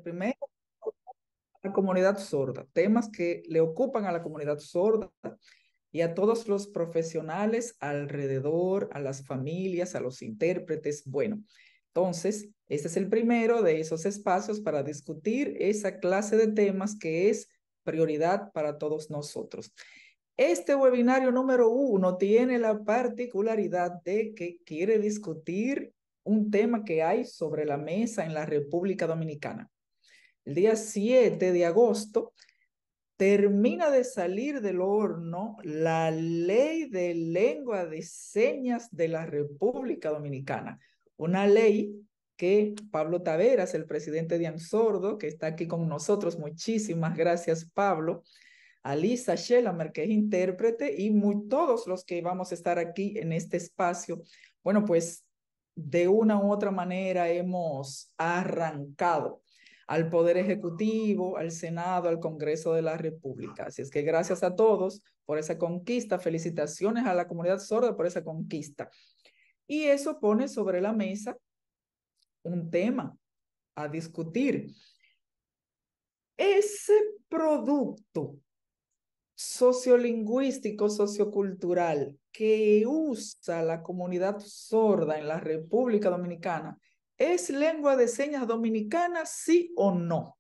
Primero, la comunidad sorda, temas que le ocupan a la comunidad sorda y a todos los profesionales alrededor, a las familias, a los intérpretes. Bueno, entonces, este es el primero de esos espacios para discutir esa clase de temas que es prioridad para todos nosotros. Este webinario número 1 tiene la particularidad de que quiere discutir un tema que hay sobre la mesa en la República Dominicana. El día 7 de agosto termina de salir del horno la ley de lengua de señas de la República Dominicana. Una ley que Pablo Taveras, el presidente de ANSORDO, que está aquí con nosotros, muchísimas gracias, Pablo, a Lisa Shellamer, que es intérprete, y todos los que vamos a estar aquí en este espacio. Bueno, pues de una u otra manera hemos arrancado al Poder Ejecutivo, al Senado, al Congreso de la República. Así es que gracias a todos por esa conquista. Felicitaciones a la comunidad sorda por esa conquista. Y eso pone sobre la mesa un tema a discutir. Ese producto sociolingüístico, sociocultural que usa la comunidad sorda en la República Dominicana, ¿es lengua de señas dominicana, sí o no?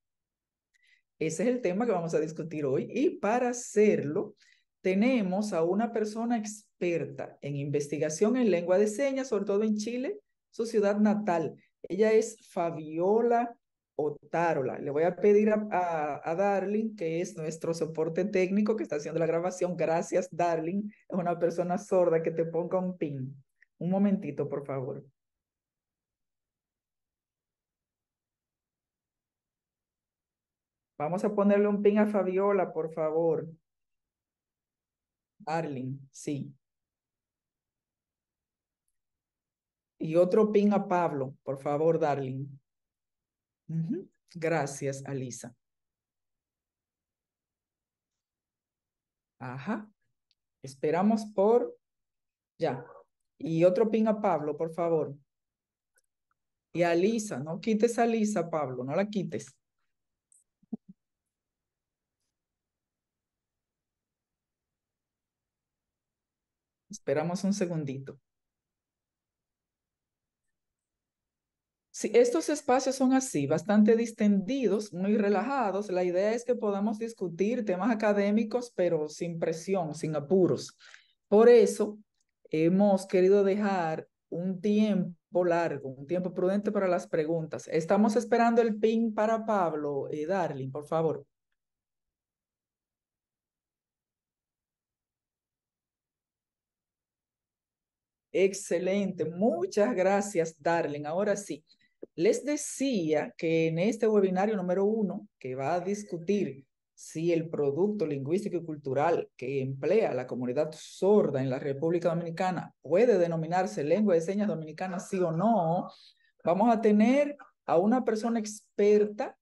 Ese es el tema que vamos a discutir hoy y para hacerlo tenemos a una persona experta en investigación en lengua de señas, sobre todo en Chile, su ciudad natal. Ella es Fabiola Otárola. Le voy a pedir a Darling, que es nuestro soporte técnico que está haciendo la grabación. Gracias, Darling. Es una persona sorda, que te ponga un pin. Un momentito, por favor. Vamos a ponerle un pin a Fabiola, por favor. Darling, sí. Y otro pin a Pablo, por favor, Darling. Gracias, Alisa. Ajá. Esperamos por ya. Y otro pin a Pablo, por favor. Y a Lisa, no quites a Lisa, Pablo, no la quites. Esperamos un segundito. Sí, estos espacios son así, bastante distendidos, muy relajados. La idea es que podamos discutir temas académicos, pero sin presión, sin apuros. Por eso hemos querido dejar un tiempo largo, un tiempo prudente para las preguntas. Estamos esperando el pin para Pablo. Darling, por favor. Excelente, muchas gracias, Darling. Ahora sí, les decía que en este webinario número 1, que va a discutir si el producto lingüístico y cultural que emplea la comunidad sorda en la República Dominicana puede denominarse lengua de señas dominicana, sí o no, vamos a tener a una persona experta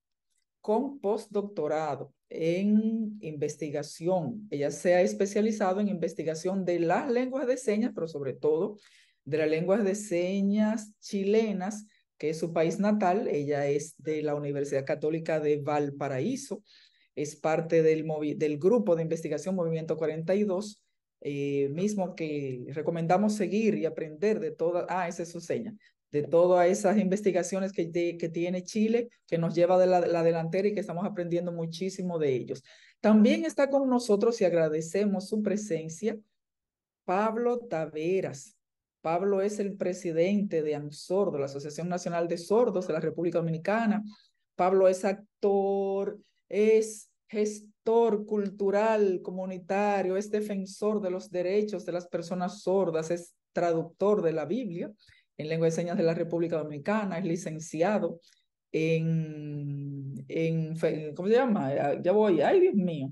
con postdoctorado en investigación. Ella se ha especializado en investigación de las lenguas de señas, pero sobre todo de las lenguas de señas chilenas, que es su país natal. Ella es de la Universidad Católica de Valparaíso, es parte del grupo de investigación Movimiento 42, mismo que recomendamos seguir y aprender de todas, esa es su seña, de todas esas investigaciones que tiene Chile, que nos lleva de la delantera y que estamos aprendiendo muchísimo de ellos. También está con nosotros y agradecemos su presencia Pablo Taveras. Pablo es el presidente de ANSORDO, la Asociación Nacional de Sordos de la República Dominicana. Pablo es actor, es gestor cultural, comunitario, es defensor de los derechos de las personas sordas, es traductor de la Biblia en lengua de señas de la República Dominicana, es licenciado ¿cómo se llama? Ya voy, ay Dios mío,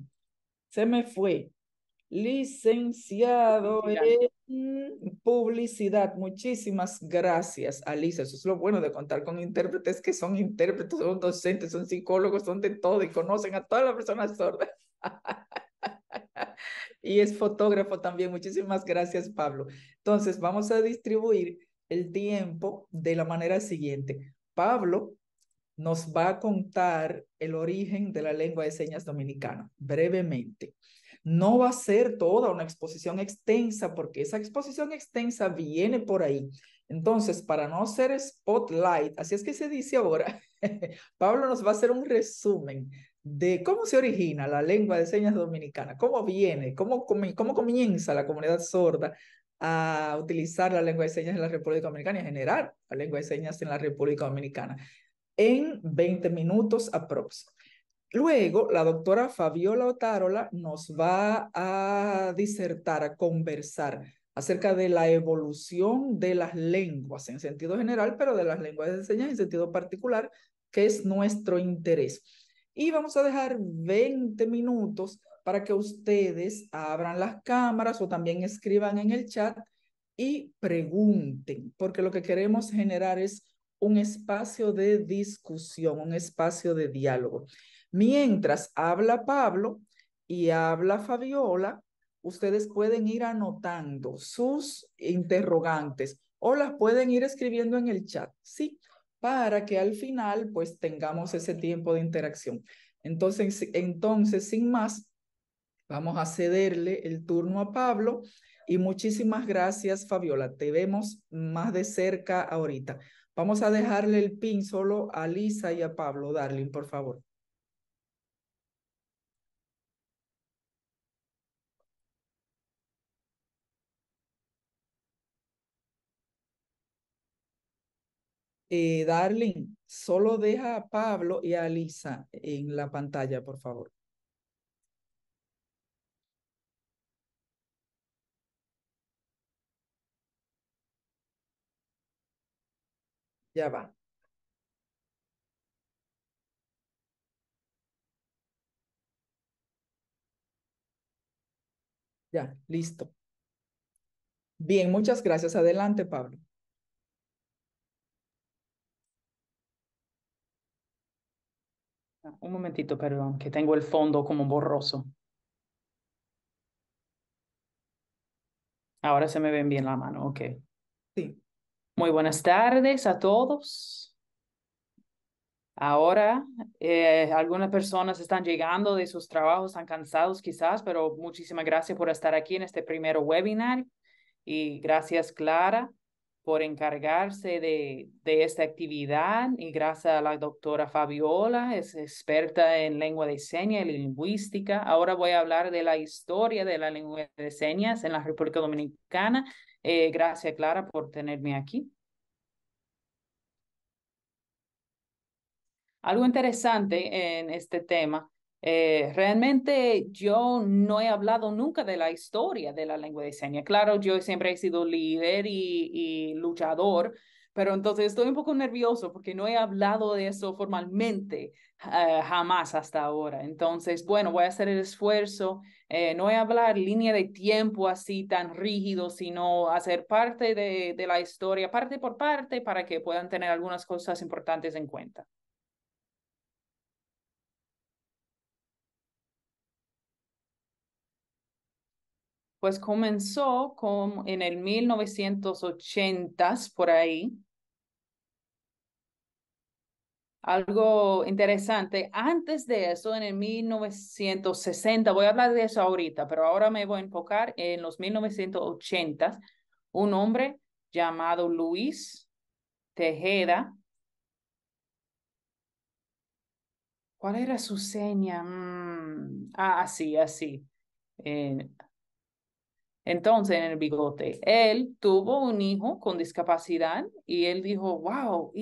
se me fue. Licenciado en publicidad. Muchísimas gracias, Alicia. Eso es lo bueno de contar con intérpretes que son intérpretes, son docentes, son psicólogos, son de todo y conocen a todas las personas sordas. Y es fotógrafo también. Muchísimas gracias, Pablo. Entonces, vamos a distribuir el tiempo de la manera siguiente. Pablo nos va a contar el origen de la lengua de señas dominicana, brevemente. No va a ser toda una exposición extensa, porque esa exposición extensa viene por ahí. Entonces, para no hacer spotlight, así es que se dice ahora, Pablo nos va a hacer un resumen de cómo se origina la lengua de señas dominicana, cómo viene, cómo comienza la comunidad sorda a utilizar la lengua de señas en la República Dominicana y a generar la lengua de señas en la República Dominicana en 20 minutos aprox. Luego, la doctora Fabiola Otárola nos va a disertar, a conversar acerca de la evolución de las lenguas en sentido general, pero de las lenguas de señas en sentido particular, que es nuestro interés. Y vamos a dejar 20 minutos para que ustedes abran las cámaras o también escriban en el chat y pregunten, porque lo que queremos generar es un espacio de discusión, un espacio de diálogo. Mientras habla Pablo y habla Fabiola, ustedes pueden ir anotando sus interrogantes o las pueden ir escribiendo en el chat, ¿sí? Para que al final pues tengamos ese tiempo de interacción. Entonces, sin más, vamos a cederle el turno a Pablo y muchísimas gracias, Fabiola. Te vemos más de cerca ahorita. Vamos a dejarle el pin solo a Lisa y a Pablo. Darling, por favor. Darling, solo deja a Pablo y a Lisa en la pantalla, por favor. Ya va, ya, listo. Bien, muchas gracias. Adelante, Pablo. Un momentito, perdón, que tengo el fondo como borroso. Ahora se me ven bien la mano, ok. Sí, Muy buenas tardes a todos. Ahora, algunas personas están llegando de sus trabajos, están cansados quizás, pero muchísimas gracias por estar aquí en este primer webinar y gracias Clara por encargarse de esta actividad y gracias a la doctora Fabiola, es experta en lengua de señas y lingüística. Ahora voy a hablar de la historia de la lengua de señas en la República Dominicana. Gracias Clara por tenerme aquí. Algo interesante en este tema, realmente yo no he hablado nunca de la historia de la lengua de señas. Claro, yo siempre he sido líder y luchador, pero entonces estoy un poco nervioso porque no he hablado de eso formalmente jamás hasta ahora. Entonces, bueno, voy a hacer el esfuerzo. No voy a hablar línea de tiempo así tan rígido, sino hacer parte de la historia, parte por parte, para que puedan tener algunas cosas importantes en cuenta. Pues comenzó en el 1980 por ahí. Algo interesante. Antes de eso, en el 1960, voy a hablar de eso ahorita, pero ahora me voy a enfocar en los 1980. Un hombre llamado Luis Tejeda. ¿Cuál era su seña? Así, así. Eh, Entonces, en el bigote, él tuvo un hijo con discapacidad y él dijo, wow,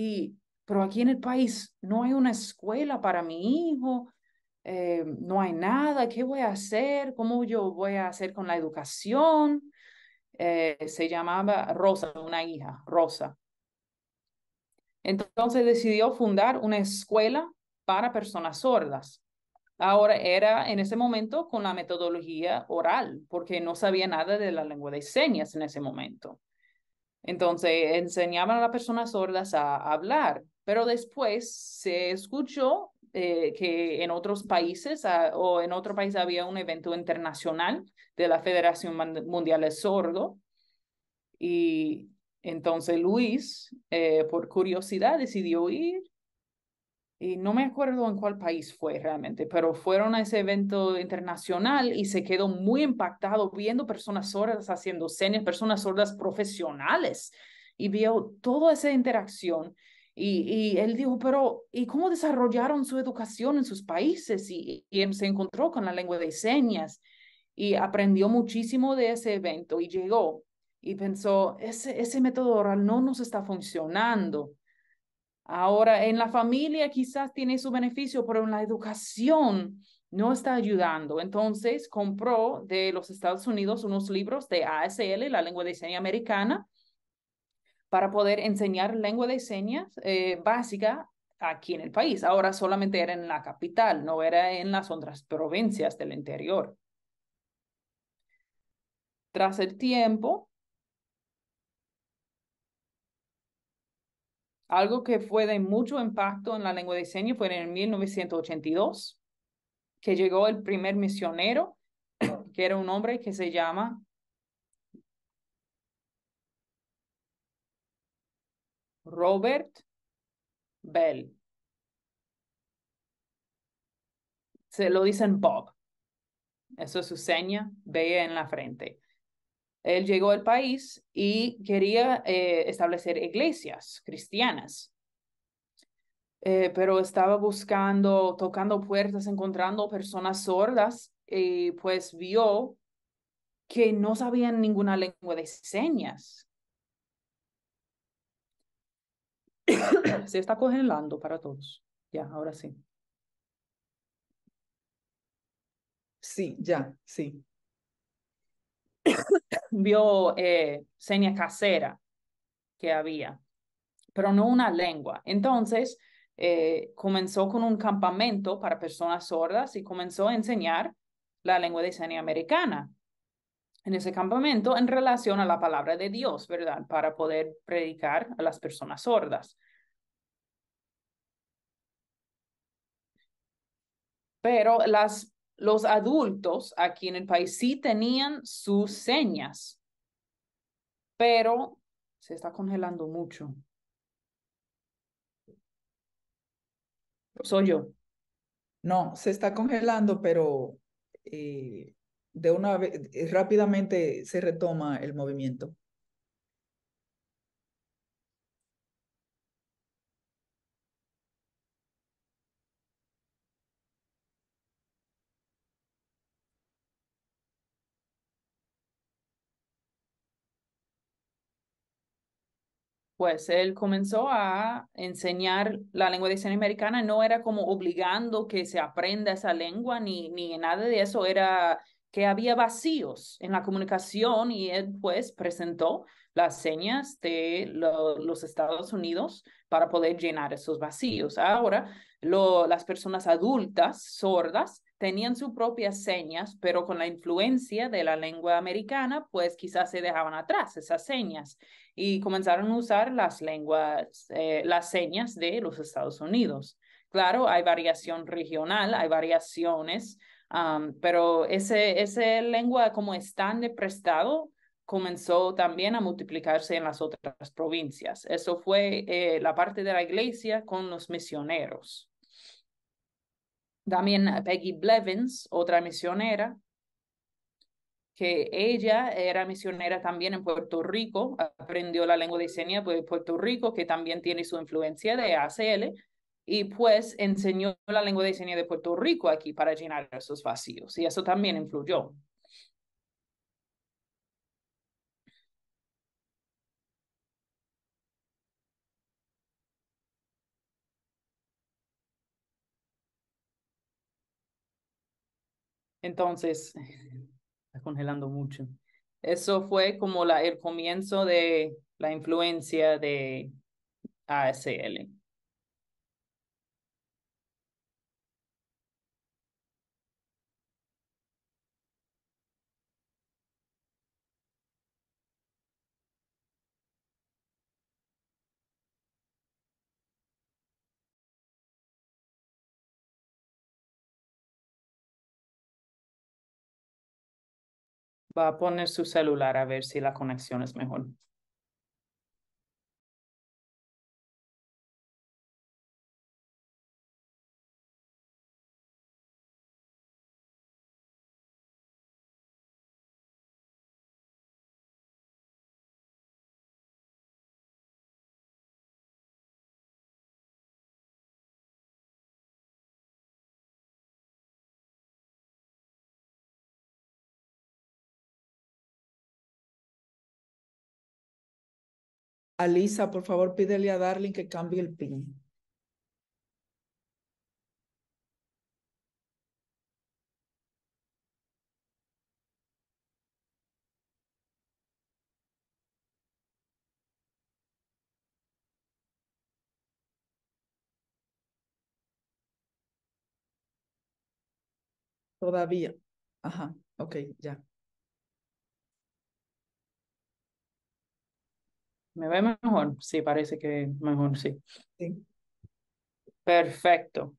pero aquí en el país no hay una escuela para mi hijo, no hay nada, ¿qué voy a hacer? ¿Cómo yo voy a hacer con la educación? Se llamaba Rosa, una hija, Rosa. Entonces decidió fundar una escuela para personas sordas. Ahora era en ese momento con la metodología oral, porque no sabía nada de la lengua de señas en ese momento. Entonces enseñaban a las personas sordas a hablar, pero después se escuchó que en otros países o en otro país había un evento internacional de la Federación Mundial de Sordo y entonces Luis, por curiosidad, decidió ir y no me acuerdo en cuál país fue realmente, pero fueron a ese evento internacional y se quedó muy impactado viendo personas sordas haciendo señas, personas sordas profesionales, y vio toda esa interacción. Y él dijo, pero ¿y cómo desarrollaron su educación en sus países? Y él se encontró con la lengua de señas y aprendió muchísimo de ese evento y llegó y pensó, ese método oral no nos está funcionando. Ahora, en la familia quizás tiene su beneficio, pero en la educación no está ayudando. Entonces, compró de los Estados Unidos unos libros de ASL, la lengua de señas americana, para poder enseñar lengua de señas básica aquí en el país. Ahora solamente era en la capital, no era en las otras provincias del interior. Tras el tiempo, algo que fue de mucho impacto en la lengua de señas fue en 1982, que llegó el primer misionero, que era un hombre que se llama Robert Bell. Se lo dicen Bob. Eso es su seña, B en la frente. Él llegó al país y quería establecer iglesias cristianas, pero estaba buscando, tocando puertas, encontrando personas sordas y pues vio que no sabían ninguna lengua de señas. Se está congelando para todos. Ya, ahora sí. Sí, ya, sí. Vio seña casera que había, pero no una lengua. Entonces, comenzó con un campamento para personas sordas y comenzó a enseñar la lengua de señas americana en ese campamento en relación a la palabra de Dios, ¿verdad? Para poder predicar a las personas sordas. Pero los adultos aquí en el país sí tenían sus señas, pero se está congelando mucho. Soy yo. No, se está congelando, pero de una vez rápidamente se retoma el movimiento. Pues él comenzó a enseñar la lengua de señas americana, no era como obligando que se aprenda esa lengua ni nada de eso, era que había vacíos en la comunicación y él pues presentó las señas de los Estados Unidos para poder llenar esos vacíos. Ahora, las personas adultas sordas tenían sus propias señas, pero con la influencia de la lengua americana, pues quizás se dejaban atrás esas señas y comenzaron a usar las lenguas, las señas de los Estados Unidos. Claro, hay variación regional, hay variaciones, pero ese lengua como estándar prestado comenzó también a multiplicarse en las otras provincias. Eso fue la parte de la iglesia con los misioneros. También Peggy Blevins, otra misionera, que ella era misionera también en Puerto Rico, aprendió la lengua de señas de Puerto Rico, que también tiene su influencia de ACL, y pues enseñó la lengua de señas de Puerto Rico aquí para llenar esos vacíos, y eso también influyó. Entonces, está congelando mucho. Eso fue como el comienzo de la influencia de ASL. Va a poner su celular a ver si la conexión es mejor. Alisa, por favor, pídele a Darling que cambie el PIN. Todavía. Ajá, ok, ya. ¿Me ve mejor? Sí, parece que mejor, sí. Sí, Perfecto.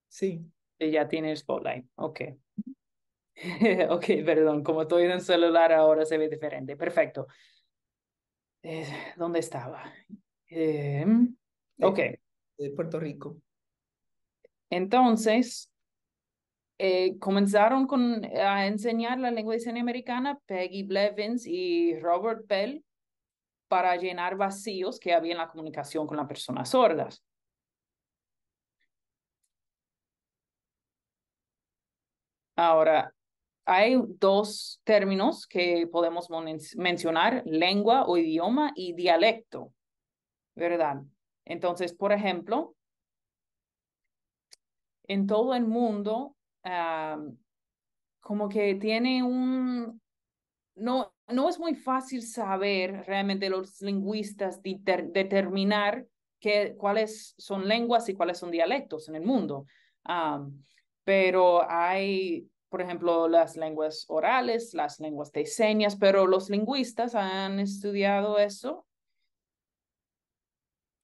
sí. Y ya tiene Spotlight. Ok. Ok, perdón. Como estoy en el celular ahora se ve diferente. Perfecto. ¿Dónde estaba? Eh, ok. De, de Puerto Rico. Entonces, comenzaron a enseñar la lengua de señas americana Peggy Blevins y Robert Bell para llenar vacíos que había en la comunicación con las personas sordas. Ahora, hay dos términos que podemos mencionar, lengua o idioma y dialecto, ¿verdad? Entonces, por ejemplo, en todo el mundo, como que tiene no es muy fácil saber realmente los lingüistas determinar cuáles son lenguas y cuáles son dialectos en el mundo. Um, pero hay, por ejemplo, las lenguas orales, las lenguas de señas, pero los lingüistas han estudiado eso.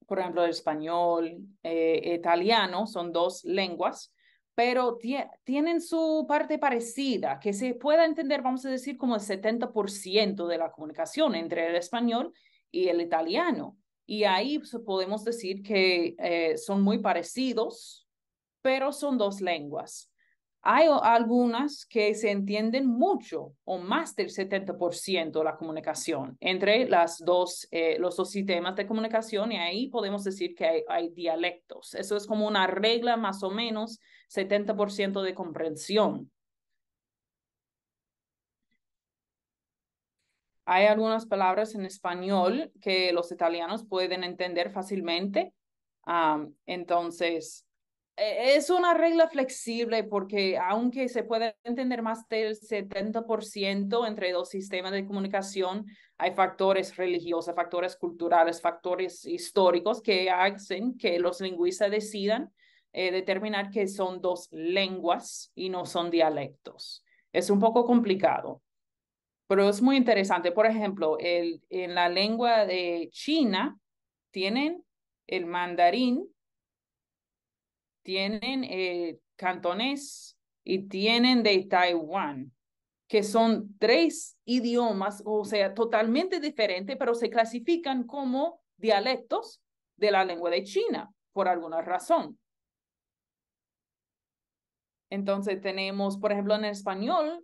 Por ejemplo, el español, italiano, son dos lenguas, pero tienen su parte parecida, que se pueda entender, vamos a decir, como el 70% de la comunicación entre el español y el italiano. Y ahí pues, podemos decir que son muy parecidos, pero son dos lenguas. Hay algunas que se entienden mucho o más del 70% de la comunicación entre los dos sistemas de comunicación y ahí podemos decir que hay dialectos. Eso es como una regla más o menos 70% de comprensión. Hay algunas palabras en español que los italianos pueden entender fácilmente. Entonces, es una regla flexible porque aunque se puede entender más del 70% entre dos sistemas de comunicación, hay factores religiosos, factores culturales, factores históricos que hacen que los lingüistas decidan determinar que son dos lenguas y no son dialectos. Es un poco complicado. Pero es muy interesante. Por ejemplo, en la lengua de China tienen el mandarín, tienen el cantonés y tienen de Taiwán, que son tres idiomas, o sea, totalmente diferentes, pero se clasifican como dialectos de la lengua de China por alguna razón. Entonces tenemos, por ejemplo, en el español,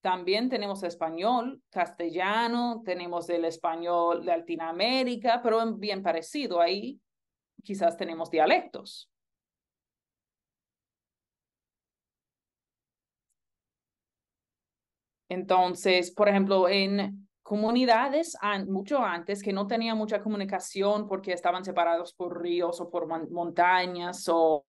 también tenemos español, castellano, tenemos el español de Latinoamérica, pero bien parecido. Ahí quizás tenemos dialectos. Entonces, por ejemplo, en comunidades mucho antes que no tenían mucha comunicación porque estaban separados por ríos o por montañas o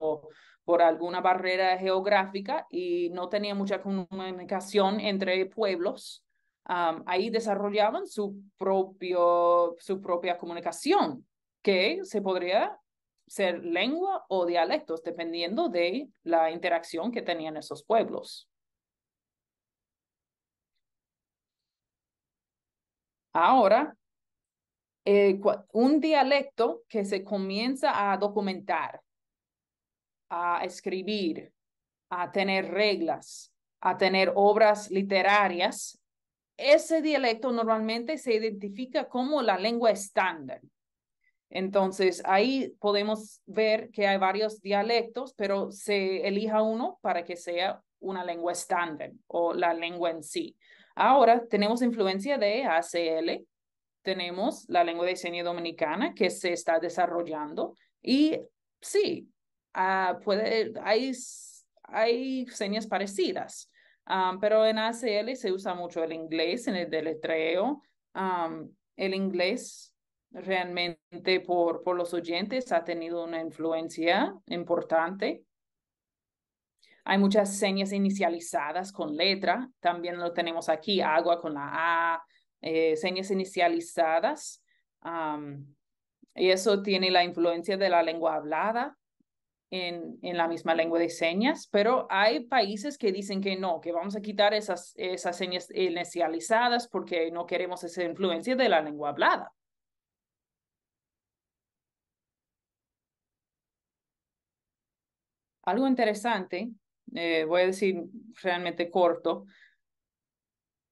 por alguna barrera geográfica y no tenían mucha comunicación entre pueblos, ahí desarrollaban su propia comunicación, que se podría ser lengua o dialectos, dependiendo de la interacción que tenían esos pueblos. Ahora, un dialecto que se comienza a documentar, a escribir, a tener reglas, a tener obras literarias, ese dialecto normalmente se identifica como la lengua estándar. Entonces, ahí podemos ver que hay varios dialectos, pero se elija uno para que sea una lengua estándar o la lengua en sí. Ahora tenemos influencia de ACL, tenemos la lengua de señas dominicana que se está desarrollando y sí, hay señas parecidas. pero en ACL se usa mucho el inglés en el deletreo. El inglés realmente por los oyentes ha tenido una influencia importante. Hay muchas señas inicializadas con letra, también lo tenemos aquí, agua con la A, señas inicializadas. Y eso tiene la influencia de la lengua hablada en la misma lengua de señas, pero hay países que dicen que no, que vamos a quitar esas señas inicializadas porque no queremos esa influencia de la lengua hablada. Algo interesante, voy a decir realmente corto,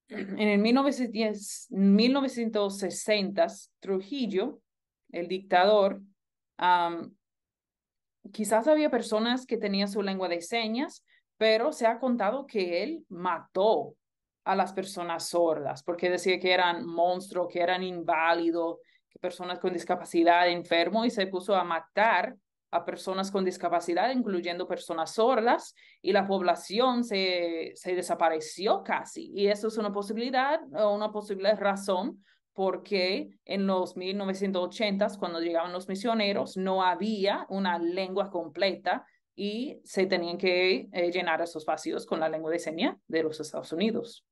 en el 1960, Trujillo, el dictador, quizás había personas que tenían su lengua de señas, pero se ha contado que él mató a las personas sordas porque decía que eran monstruos, que eran inválidos, que personas con discapacidad, enfermos, y se puso a matar a personas con discapacidad, incluyendo personas sordas, y la población se desapareció casi. Y eso es una posibilidad o una posible razón porque en los 1980, cuando llegaban los misioneros, no había una lengua completa y se tenían que llenar esos vacíos con la lengua de señas de los Estados Unidos.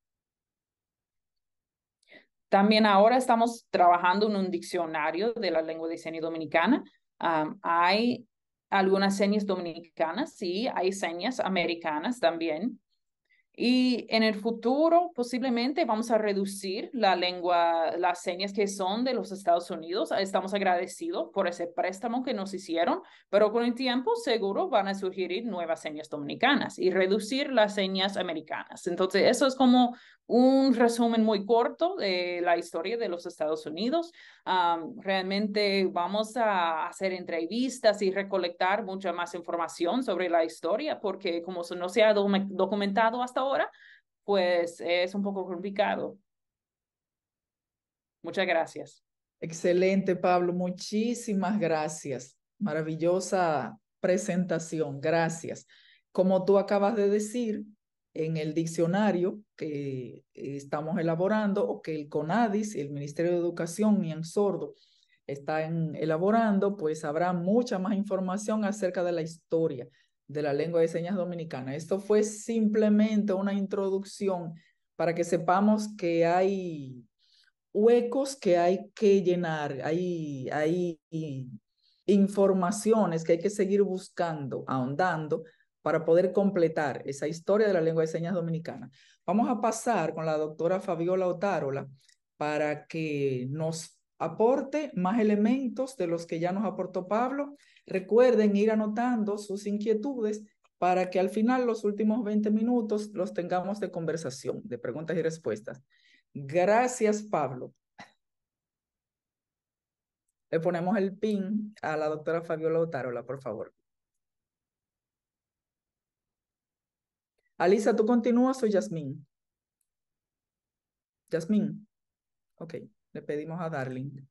También ahora estamos trabajando en un diccionario de la lengua de señas dominicana. Hay algunas señas dominicanas, sí, hay señas americanas también. Y en el futuro posiblemente vamos a reducir la lengua, las señas que son de los Estados Unidos. Estamos agradecidos por ese préstamo que nos hicieron, pero con el tiempo seguro van a sugerir nuevas señas dominicanas y reducir las señas americanas. Entonces, eso es como un resumen muy corto de la historia de los Estados Unidos. Realmente vamos a hacer entrevistas y recolectar mucha más información sobre la historia porque como no se ha documentado hasta ahora, pues es un poco complicado. Muchas gracias. Excelente, Pablo. Muchísimas gracias. Maravillosa presentación. Gracias. Como tú acabas de decir, en el diccionario que estamos elaborando o que el CONADIS, el Ministerio de Educación, Nian Sordo, están elaborando, pues habrá mucha más información acerca de la historia de la lengua de señas dominicana. Esto fue simplemente una introducción para que sepamos que hay huecos que hay que llenar, hay informaciones que hay que seguir buscando, ahondando, para poder completar esa historia de la lengua de señas dominicana. Vamos a pasar con la doctora Fabiola Otárola para que nos aporte más elementos de los que ya nos aportó Pablo. Recuerden ir anotando sus inquietudes para que al final los últimos 20 minutos los tengamos de conversación, de preguntas y respuestas. Gracias, Pablo. Le ponemos el pin a la doctora Fabiola Otárola, por favor. Alisa, ¿tú continúas o Yasmín? Yasmín. Ok, le pedimos a Darling.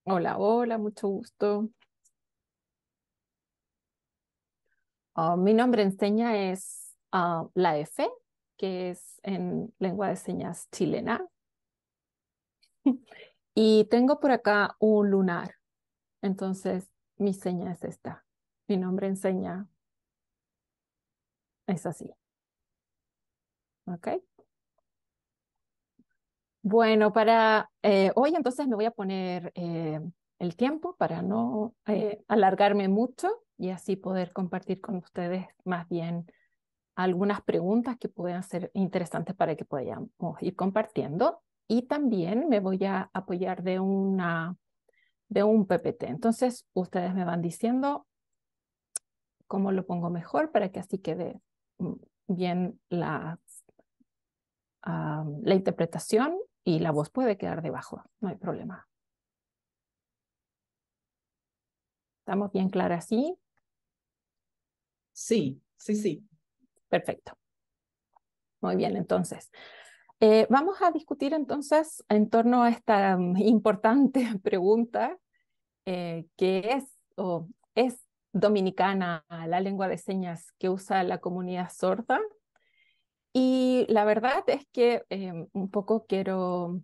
Hola, hola, mucho gusto. Mi nombre en seña es la F, que es en lengua de señas chilena. Y tengo por acá un lunar. Entonces, mi seña es esta. Mi nombre en seña es así. ¿Ok? Bueno, para hoy entonces me voy a poner el tiempo para no alargarme mucho y así poder compartir con ustedes más bien algunas preguntas que puedan ser interesantes para que podamos ir compartiendo. Y también me voy a apoyar de un PPT. Entonces, ustedes me van diciendo cómo lo pongo mejor para que así quede bien la interpretación y la voz puede quedar debajo, no hay problema. ¿Estamos bien claras así? Sí, sí, sí. Perfecto. Muy bien, entonces. Vamos a discutir entonces en torno a esta importante pregunta, que es o es dominicana la lengua de señas que usa la comunidad sorda. Y la verdad es que un poco quiero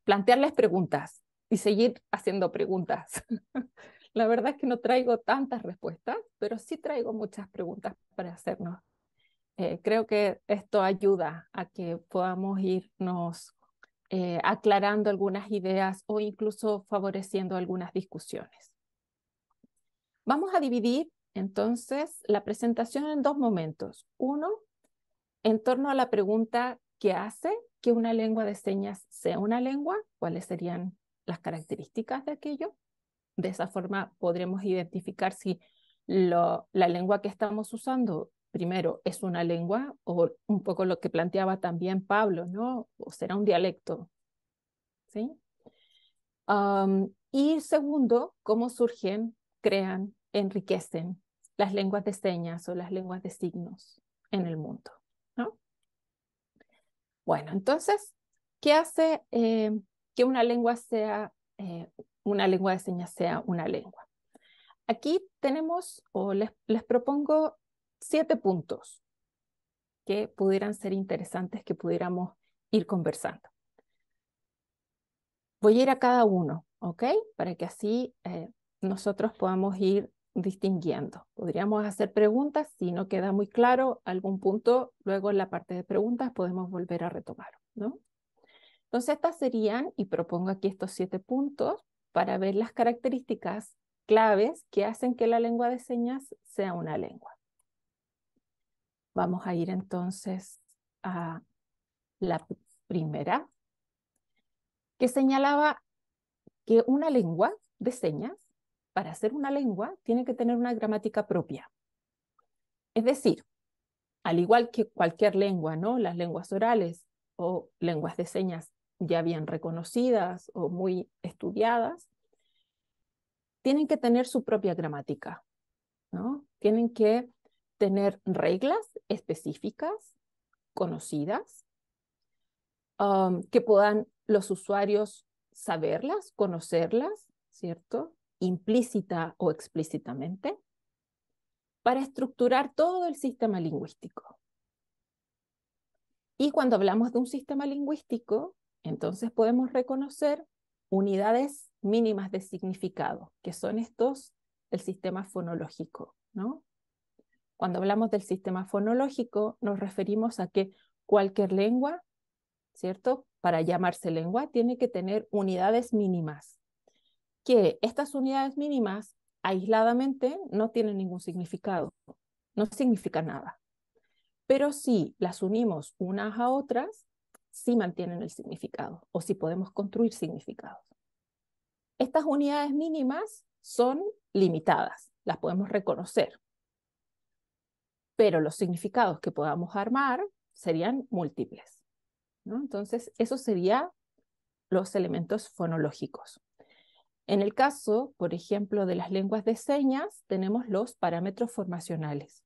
plantearles preguntas y seguir haciendo preguntas. La verdad es que no traigo tantas respuestas, pero sí traigo muchas preguntas para hacernos. Creo que esto ayuda a que podamos irnos aclarando algunas ideas o incluso favoreciendo algunas discusiones. Vamos a dividir entonces la presentación en dos momentos. Uno, en torno a la pregunta ¿qué hace que una lengua de señas sea una lengua? ¿Cuáles serían las características de aquello? De esa forma podremos identificar si la lengua que estamos usando primero es una lengua o un poco lo que planteaba también Pablo, ¿no? O será un dialecto, ¿sí? Y segundo, cómo surgen, crean, enriquecen las lenguas de señas o las lenguas de signos en el mundo, ¿no? Bueno, entonces, ¿qué hace que una lengua sea, una lengua de señas sea una lengua? Aquí tenemos, o les propongo 7 puntos que pudieran ser interesantes, que pudiéramos ir conversando. Voy a ir a cada uno, ¿ok? Para que así nosotros podamos ir distinguiendo. Podríamos hacer preguntas, si no queda muy claro algún punto, luego en la parte de preguntas podemos volver a retomar, ¿no? Entonces estas serían, y propongo aquí estos 7 puntos, para ver las características claves que hacen que la lengua de señas sea una lengua. Vamos a ir entonces a la primera, que señalaba que una lengua de señas, para ser una lengua, tiene que tener una gramática propia. Es decir, al igual que cualquier lengua, ¿no? Las lenguas orales o lenguas de señas ya bien reconocidas o muy estudiadas, tienen que tener su propia gramática, ¿no? Tienen que tener reglas específicas, conocidas, que puedan los usuarios saberlas, conocerlas, ¿cierto? Implícita o explícitamente, para estructurar todo el sistema lingüístico. Y cuando hablamos de un sistema lingüístico, entonces podemos reconocer unidades mínimas de significado, que son estos, el sistema fonológico, ¿no? Cuando hablamos del sistema fonológico, nos referimos a que cualquier lengua, ¿cierto? Para llamarse lengua, tiene que tener unidades mínimas, que estas unidades mínimas aisladamente no tienen ningún significado, no significa nada. Pero si las unimos unas a otras, sí mantienen el significado, o sí podemos construir significados. Estas unidades mínimas son limitadas, las podemos reconocer, pero los significados que podamos armar serían múltiples, ¿no? Entonces, esos serían los elementos fonológicos. En el caso, por ejemplo, de las lenguas de señas, tenemos los parámetros formacionales.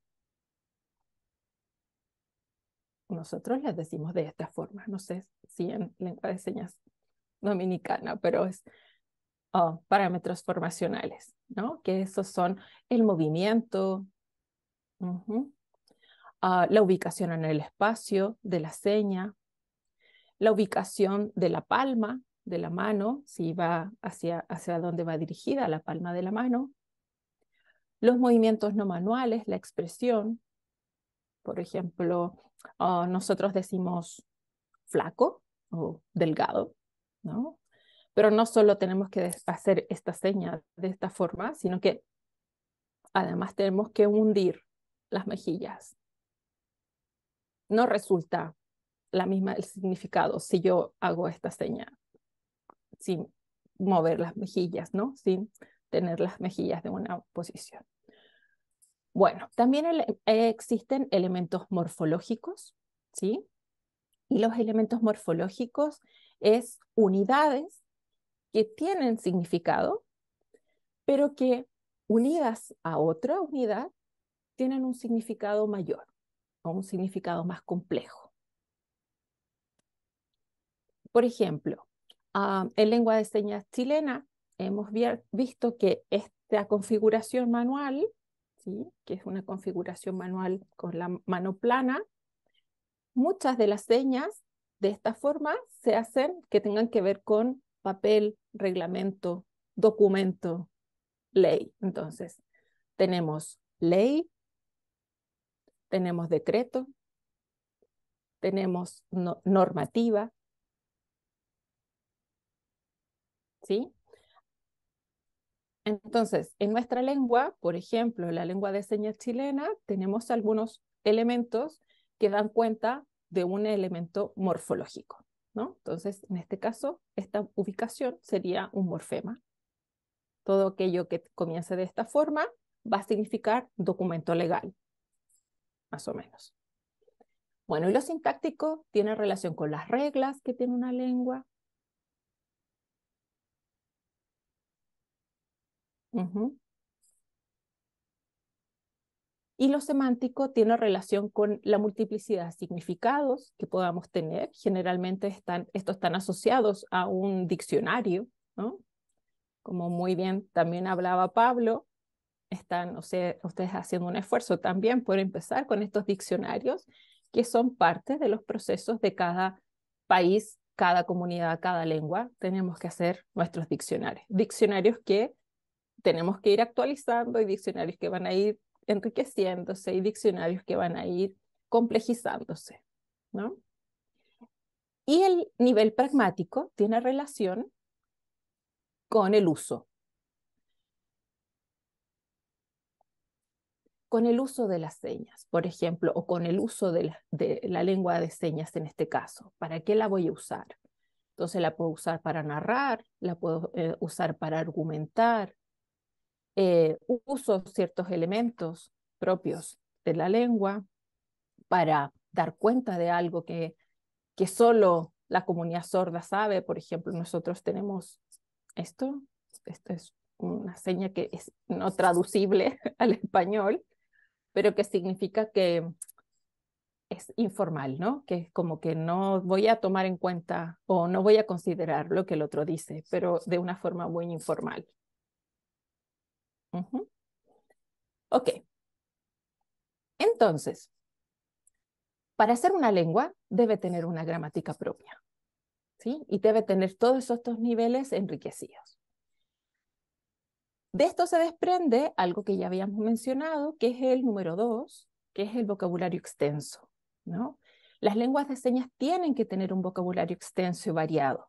Nosotros les decimos de esta forma, no sé si en lengua de señas dominicana, pero es parámetros formacionales, ¿no? Que esos son el movimiento, la ubicación en el espacio de la seña, la ubicación de la palma de la mano, si va hacia dónde va dirigida la palma de la mano, los movimientos no manuales, la expresión. Por ejemplo, nosotros decimos flaco o delgado, ¿no? Pero no solo tenemos que hacer esta seña de esta forma, sino que además tenemos que hundir las mejillas. No resulta la misma el significado si yo hago esta seña sin mover las mejillas, ¿no? Sin tener las mejillas de una posición. Bueno, también existen elementos morfológicos, ¿sí? Y los elementos morfológicos es unidades que tienen significado, pero que unidas a otra unidad tienen un significado mayor o un significado más complejo. Por ejemplo, en lengua de señas chilena hemos visto que sea configuración manual, ¿sí? Que es una configuración manual con la mano plana, muchas de las señas de esta forma se hacen que tengan que ver con papel, reglamento, documento, ley. Entonces, tenemos ley, tenemos decreto, tenemos normativa, ¿sí? Entonces, en nuestra lengua, por ejemplo, en la lengua de señas chilena, tenemos algunos elementos que dan cuenta de un elemento morfológico, ¿no? Entonces, en este caso, esta ubicación sería un morfema. Todo aquello que comience de esta forma va a significar documento legal, más o menos. Bueno, y lo sintáctico tiene relación con las reglas que tiene una lengua. Y lo semántico tiene relación con la multiplicidad de significados que podamos tener. Generalmente estos están asociados a un diccionario, ¿no? Como muy bien también hablaba Pablo, están, o sea, ustedes haciendo un esfuerzo también por empezar con estos diccionarios que son parte de los procesos de cada país, cada comunidad, cada lengua. Tenemos que hacer nuestros diccionarios. Diccionarios que tenemos que ir actualizando y diccionarios que van a ir enriqueciéndose y diccionarios que van a ir complejizándose, ¿no? Y el nivel pragmático tiene relación con el uso. Con el uso de las señas, por ejemplo, o con el uso de la lengua de señas en este caso. ¿Para qué la voy a usar? Entonces la puedo usar para narrar, la puedo usar para argumentar, uso ciertos elementos propios de la lengua para dar cuenta de algo que solo la comunidad sorda sabe. Por ejemplo, nosotros tenemos esto es una seña que es no traducible al español, pero que significa que es informal, ¿no? Que es como que no voy a tomar en cuenta o no voy a considerar lo que el otro dice, pero de una forma muy informal. Ok. Entonces, para hacer una lengua debe tener una gramática propia, ¿sí? Y debe tener todos estos niveles enriquecidos. De esto se desprende algo que ya habíamos mencionado, que es el número 2, que es el vocabulario extenso, ¿no? Las lenguas de señas tienen que tener un vocabulario extenso y variado.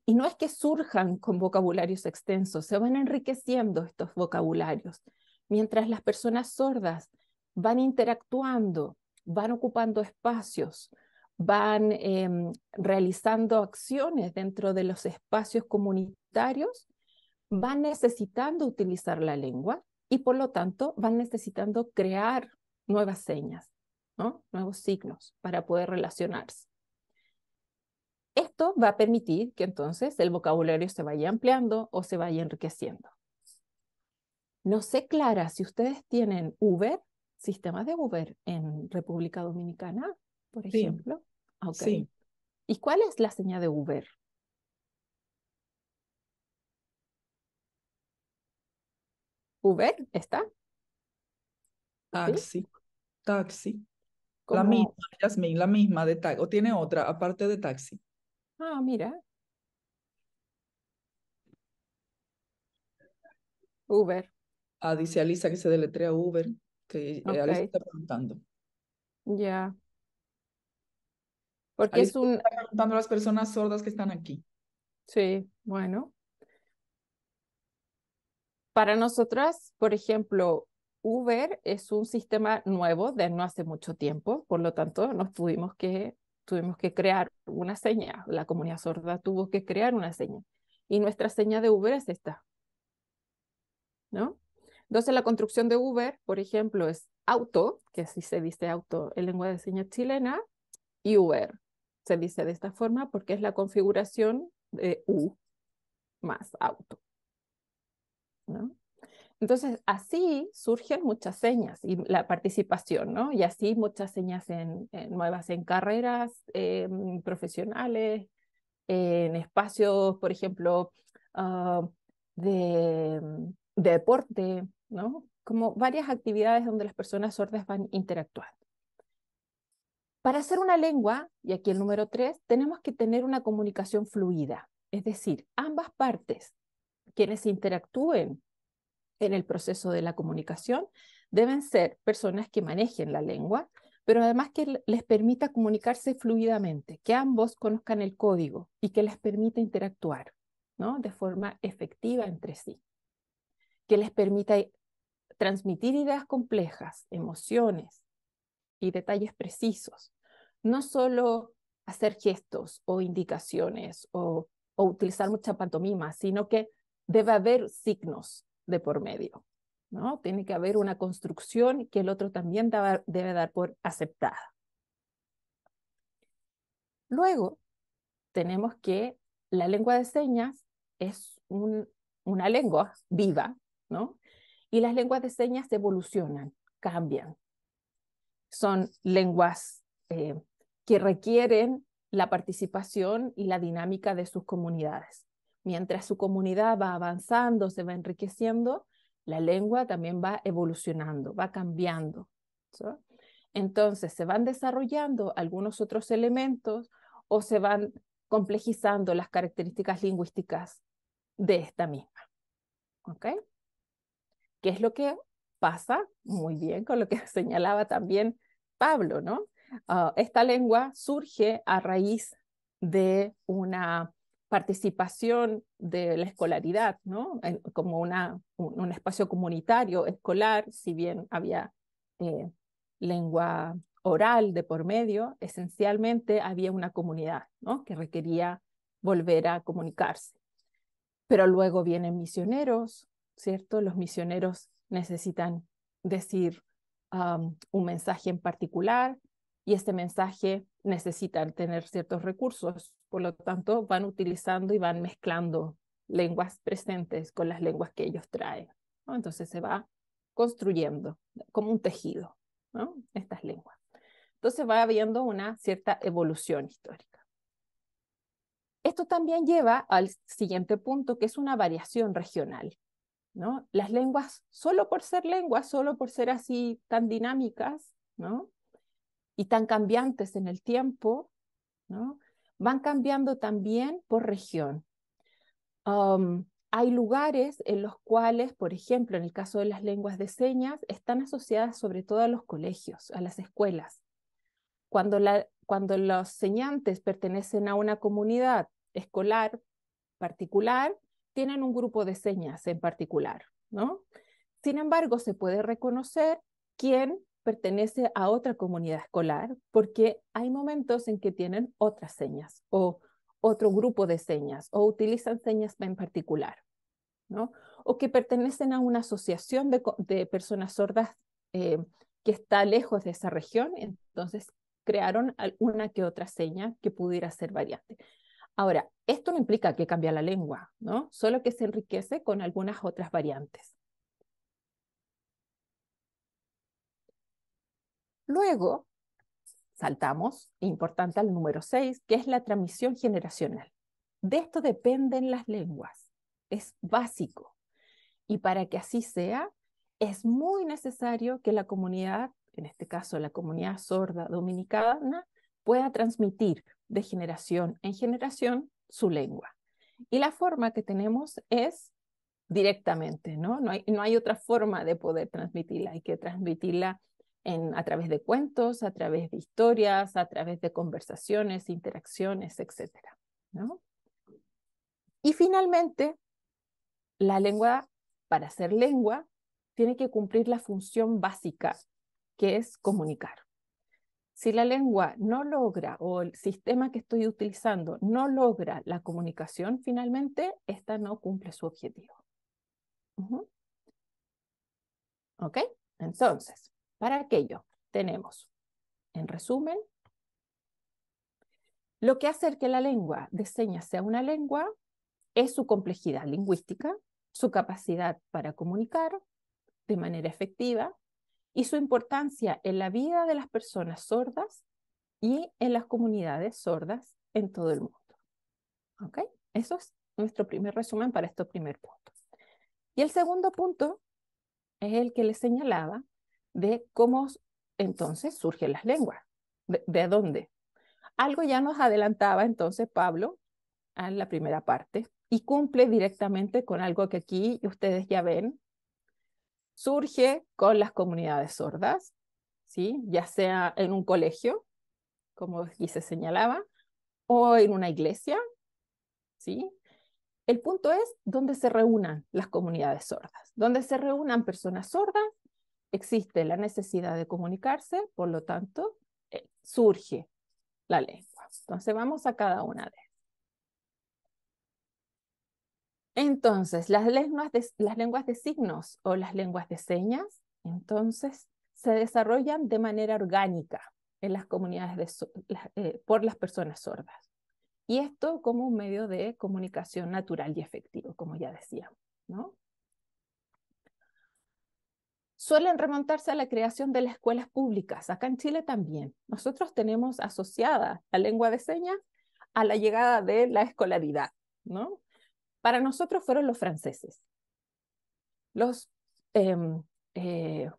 Y no es que surjan con vocabularios extensos, se van enriqueciendo estos vocabularios. Mientras las personas sordas van interactuando, van ocupando espacios, van realizando acciones dentro de los espacios comunitarios, van necesitando utilizar la lengua y por lo tanto van necesitando crear nuevas señas, ¿no? Nuevos signos para poder relacionarse. Esto va a permitir que entonces el vocabulario se vaya ampliando o se vaya enriqueciendo. No sé, Clara, si ustedes tienen Uber, sistemas de Uber en República Dominicana, por Sí, ejemplo. Okay. sí. ¿Y cuál es la señal de Uber? ¿Uber está? ¿Sí? Taxi, taxi. La Como, misma, Yasmín, la misma de taxi. ¿O tiene otra aparte de taxi? mira, Uber, Dice Alisa que se deletrea Uber, que Alisa ok, está preguntando. ya. Porque es Alisa un, está preguntando a las personas sordas que están aquí. sí, bueno. Para nosotras, por ejemplo, Uber es un sistema nuevo de no hace mucho tiempo, por lo tanto, tuvimos que crear una seña. La comunidad sorda tuvo que crear una seña. Y nuestra seña de Uber es esta, ¿no? Entonces, la construcción de Uber, por ejemplo, es auto, que así se dice auto en lengua de señas chilena, y Uber. Se dice de esta forma porque es la configuración de U más auto, ¿no? Entonces, así surgen muchas señas y la participación, ¿no? Y así muchas señas nuevas en carreras profesionales, en espacios, por ejemplo, uh, de, deporte, ¿no? Como varias actividades donde las personas sordas van interactuando. Para hacer una lengua, y aquí el número 3, tenemos que tener una comunicación fluida, es decir, ambas partes, quienes interactúen en el proceso de la comunicación, deben ser personas que manejen la lengua, pero además que les permita comunicarse fluidamente, que ambos conozcan el código y que les permita interactuar, ¿no? De forma efectiva entre sí, que les permita transmitir ideas complejas, emociones y detalles precisos, no solo hacer gestos o indicaciones o utilizar mucha pantomima, sino que debe haber signos de por medio, ¿no? Tiene que haber una construcción que el otro también debe dar por aceptada. Luego, tenemos que la lengua de señas es una lengua viva, ¿no? Y las lenguas de señas evolucionan, cambian. Son lenguas que requieren la participación y la dinámica de sus comunidades. Mientras su comunidad va avanzando, se va enriqueciendo, la lengua también va evolucionando, va cambiando, ¿sí? Entonces se van desarrollando algunos otros elementos o se van complejizando las características lingüísticas de esta misma. ¿Ok? ¿Qué es lo que pasa? Muy bien, con lo que señalaba también Pablo, ¿no? Esta lengua surge a raíz de una participación de la escolaridad, ¿no? Como un espacio comunitario escolar, si bien había lengua oral de por medio, esencialmente había una comunidad, ¿no? Que requería volver a comunicarse. Pero luego vienen misioneros, ¿cierto? Los misioneros necesitan decir un mensaje en particular y este mensaje necesitan tener ciertos recursos. Por lo tanto, van utilizando y van mezclando lenguas presentes con las lenguas que ellos traen, ¿no? Entonces se va construyendo como un tejido, ¿no? Estas lenguas. Entonces va habiendo una cierta evolución histórica. Esto también lleva al siguiente punto, que es una variación regional, ¿no? Las lenguas, solo por ser lenguas, solo por ser así tan dinámicas, ¿no? Y tan cambiantes en el tiempo, ¿no? Van cambiando también por región. Hay lugares en los cuales, por ejemplo, en el caso de las lenguas de señas, están asociadas sobre todo a los colegios, a las escuelas. Cuando los señantes pertenecen a una comunidad escolar particular, tienen un grupo de señas en particular, ¿no? Sin embargo, se puede reconocer quién pertenece a otra comunidad escolar porque hay momentos en que tienen otras señas o otro grupo de señas o utilizan señas en particular, ¿no? O que pertenecen a una asociación de personas sordas que está lejos de esa región, entonces crearon una que otra seña que pudiera ser variante. Ahora, esto no implica que cambia la lengua, ¿no? Solo que se enriquece con algunas otras variantes. Luego, saltamos, importante al número 6, que es la transmisión generacional. De esto dependen las lenguas. Es básico. Y para que así sea, es muy necesario que la comunidad, en este caso la comunidad sorda dominicana, pueda transmitir de generación en generación su lengua. Y la forma que tenemos es directamente, ¿no? No hay otra forma de poder transmitirla. Hay que transmitirla a través de cuentos, a través de historias, a través de conversaciones, interacciones, etcétera, ¿no? Y finalmente, la lengua, para ser lengua, tiene que cumplir la función básica, que es comunicar. Si la lengua no logra, o el sistema que estoy utilizando no logra la comunicación, finalmente, esta no cumple su objetivo. ¿Ok? Entonces, para aquello tenemos, en resumen, lo que hace que la lengua de señas sea una lengua es su complejidad lingüística, su capacidad para comunicar de manera efectiva y su importancia en la vida de las personas sordas y en las comunidades sordas en todo el mundo. ¿Ok? Eso es nuestro primer resumen para este primer punto. Y el segundo punto es el que les señalaba de cómo entonces surgen las lenguas. ¿De dónde? Algo ya nos adelantaba entonces Pablo en la primera parte y cumple directamente con algo que aquí ustedes ya ven. Surge con las comunidades sordas, ¿sí? Ya sea en un colegio, como aquí se señalaba, o en una iglesia, ¿sí? El punto es donde se reúnan las comunidades sordas. Donde se reúnan personas sordas, existe la necesidad de comunicarse, por lo tanto, surge la lengua. Entonces vamos a cada una de ellas. Entonces, las lenguas de signos o las lenguas de señas, entonces, se desarrollan de manera orgánica en las comunidades por las personas sordas. Y esto como un medio de comunicación natural y efectivo, como ya decíamos, ¿no? Suelen remontarse a la creación de las escuelas públicas. Acá en Chile también. Nosotros tenemos asociada la lengua de señas a la llegada de la escolaridad, ¿no? Para nosotros fueron los franceses. Los, eh, eh,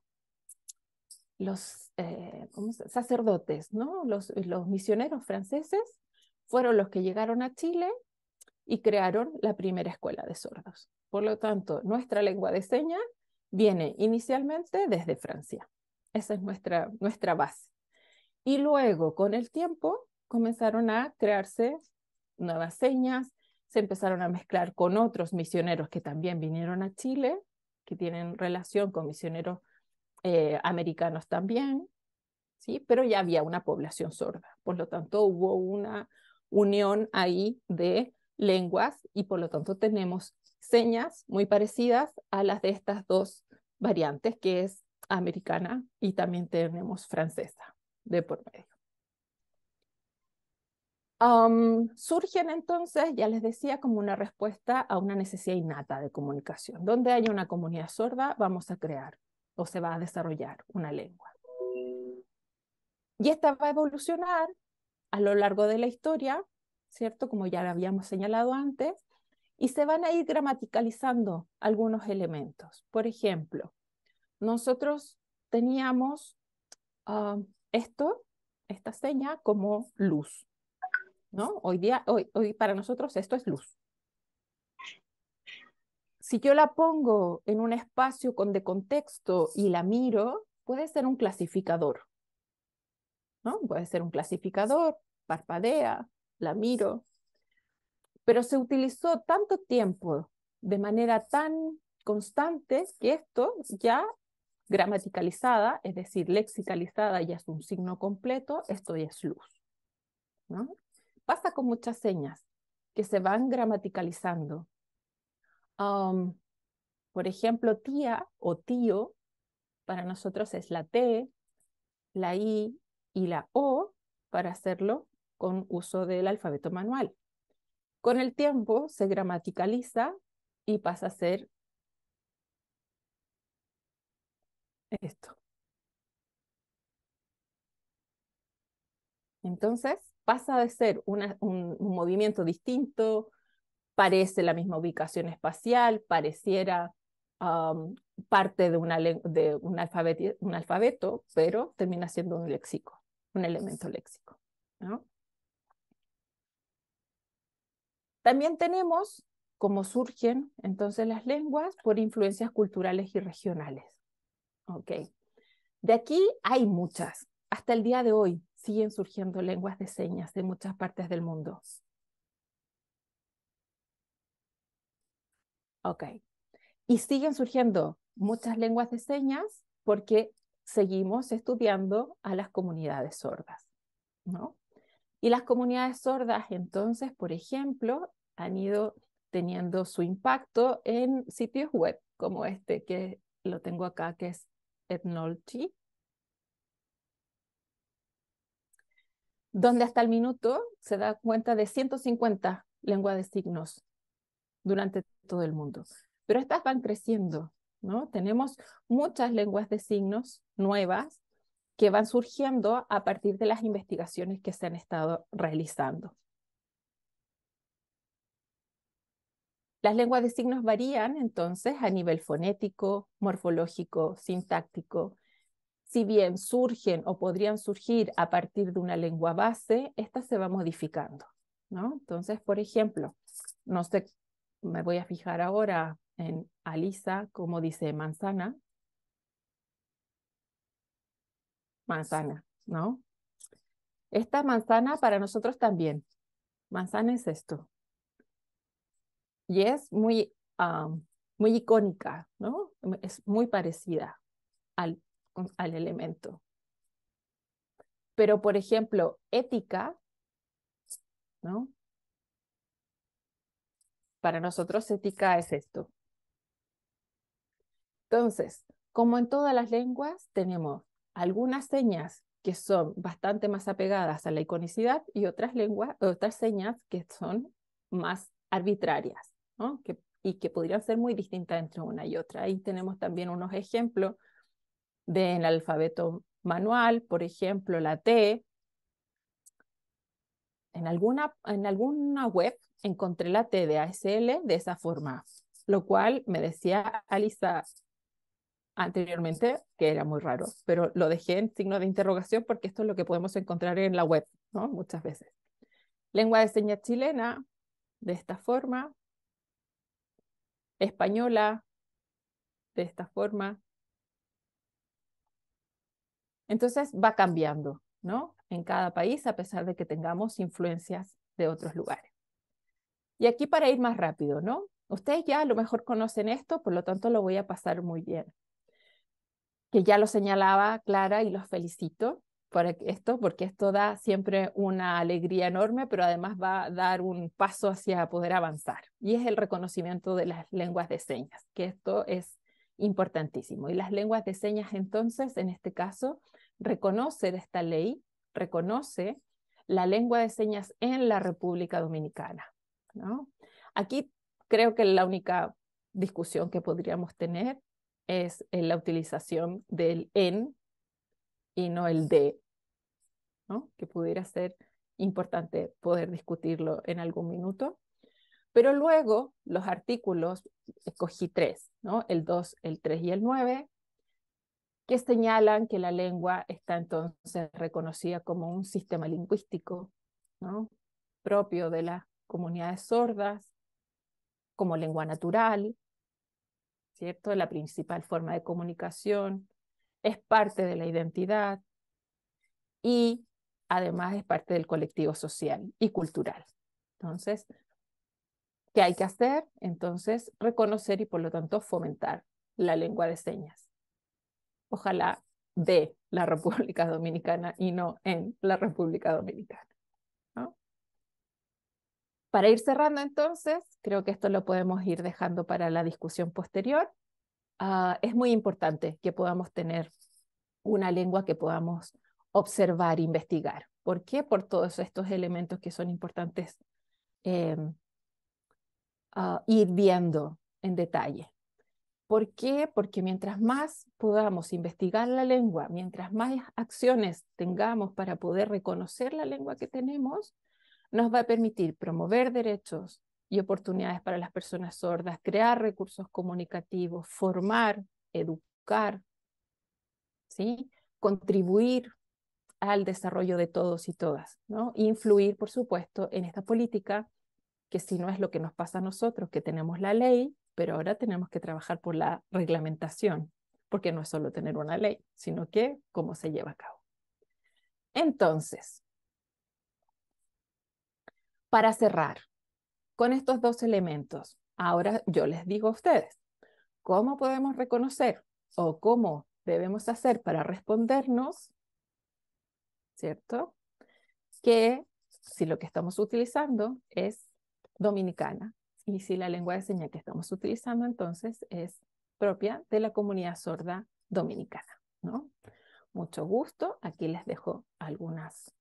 sacerdotes, ¿no? Los misioneros franceses fueron los que llegaron a Chile y crearon la primera escuela de sordos. Por lo tanto, nuestra lengua de señas viene inicialmente desde Francia. Esa es nuestra base. Y luego, con el tiempo, comenzaron a crearse nuevas señas, se empezaron a mezclar con otros misioneros que también vinieron a Chile, que tienen relación con misioneros americanos también, ¿sí? Pero ya había una población sorda. Por lo tanto, hubo una unión ahí de lenguas y por lo tanto tenemos señas muy parecidas a las de estas dos variantes, que es americana y también tenemos francesa de por medio. Surgen entonces, ya les decía, como una respuesta a una necesidad innata de comunicación. Donde haya una comunidad sorda, vamos a crear o se va a desarrollar una lengua. Y esta va a evolucionar a lo largo de la historia, ¿cierto? Como ya lo habíamos señalado antes, y se van a ir gramaticalizando algunos elementos. Por ejemplo, nosotros teníamos esta seña como luz, ¿no? Hoy para nosotros esto es luz. Si yo la pongo en un espacio de contexto y la miro, puede ser un clasificador, ¿no? Puede ser un clasificador, parpadea, la miro, pero se utilizó tanto tiempo de manera tan constante que esto ya gramaticalizada, es decir, lexicalizada, ya es un signo completo, esto ya es luz, ¿no? Pasa con muchas señas que se van gramaticalizando. Por ejemplo, tía o tío, para nosotros es la T, la I y la O para hacerlo con uso del alfabeto manual. Con el tiempo se gramaticaliza y pasa a ser esto. Entonces pasa de ser un movimiento distinto, parece la misma ubicación espacial, pareciera parte de un alfabeto, pero termina siendo un léxico, un elemento léxico, ¿no? También tenemos cómo surgen entonces las lenguas por influencias culturales y regionales. Okay. De aquí hay muchas. Hasta el día de hoy siguen surgiendo lenguas de señas de muchas partes del mundo. Ok. Y siguen surgiendo muchas lenguas de señas porque seguimos estudiando a las comunidades sordas, ¿no? Y las comunidades sordas, entonces, por ejemplo, han ido teniendo su impacto en sitios web como este que lo tengo acá, que es Ethnology, donde hasta el minuto se da cuenta de 150 lenguas de signos durante todo el mundo. Pero estas van creciendo, ¿no? Tenemos muchas lenguas de signos nuevas que van surgiendo a partir de las investigaciones que se han estado realizando. Las lenguas de signos varían entonces a nivel fonético, morfológico, sintáctico. Si bien surgen o podrían surgir a partir de una lengua base, esta se va modificando, ¿no? Entonces, por ejemplo, no sé, me voy a fijar ahora en Alisa, como dice manzana, manzana, ¿no? Esta manzana para nosotros también. Manzana es esto. Y es muy icónica, ¿no? Es muy parecida al elemento. Pero, por ejemplo, ética, ¿no? Para nosotros ética es esto. Entonces, como en todas las lenguas, tenemos algunas señas que son bastante más apegadas a la iconicidad y otras señas que son más arbitrarias, ¿no? Y que podrían ser muy distintas entre una y otra. Ahí tenemos también unos ejemplos del alfabeto manual, por ejemplo, la T. En alguna web encontré la T de ASL de esa forma, lo cual me decía Alisa anteriormente que era muy raro, pero lo dejé en signo de interrogación porque esto es lo que podemos encontrar en la web, ¿no? Muchas veces. Lengua de señas chilena, de esta forma. Española, de esta forma. Entonces va cambiando, ¿no? En cada país, a pesar de que tengamos influencias de otros lugares. Y aquí para ir más rápido, ¿no? Ustedes ya a lo mejor conocen esto, por lo tanto lo voy a pasar muy bien. Que ya lo señalaba Clara y los felicito por esto, porque esto da siempre una alegría enorme, pero además va a dar un paso hacia poder avanzar. Y es el reconocimiento de las lenguas de señas, que esto es importantísimo. Y las lenguas de señas, entonces, en este caso, reconoce de esta ley, reconoce la lengua de señas en la República Dominicana, ¿no? Aquí creo que la única discusión que podríamos tener es la utilización del en y no el de, ¿no? Que pudiera ser importante poder discutirlo en algún minuto. Pero luego los artículos, escogí tres, ¿no? El 2, el 3 y el 9, que señalan que la lengua está entonces reconocida como un sistema lingüístico, ¿no? Propio de las comunidades sordas, como lengua natural, ¿cierto? La principal forma de comunicación, es parte de la identidad y además es parte del colectivo social y cultural. Entonces, ¿qué hay que hacer? Entonces, reconocer y por lo tanto fomentar la lengua de señas. Ojalá de la República Dominicana y no en la República Dominicana, ¿no? Para ir cerrando entonces, creo que esto lo podemos ir dejando para la discusión posterior. Es muy importante que podamos tener una lengua que podamos observar, investigar. ¿Por qué? Por todos estos elementos que son importantes ir viendo en detalle. ¿Por qué? Porque mientras más podamos investigar la lengua, mientras más acciones tengamos para poder reconocer la lengua que tenemos, nos va a permitir promover derechos y oportunidades para las personas sordas, crear recursos comunicativos, formar, educar, ¿sí? Contribuir al desarrollo de todos y todas, ¿no? Influir, por supuesto, en esta política, que si no es lo que nos pasa a nosotros, que tenemos la ley, pero ahora tenemos que trabajar por la reglamentación, porque no es solo tener una ley, sino que cómo se lleva a cabo. Entonces, para cerrar con estos dos elementos, ahora yo les digo a ustedes, ¿cómo podemos reconocer o cómo debemos hacer para respondernos, ¿cierto? Que si lo que estamos utilizando es dominicana y si la lengua de señas que estamos utilizando entonces es propia de la comunidad sorda dominicana, ¿no? Mucho gusto. Aquí les dejo algunas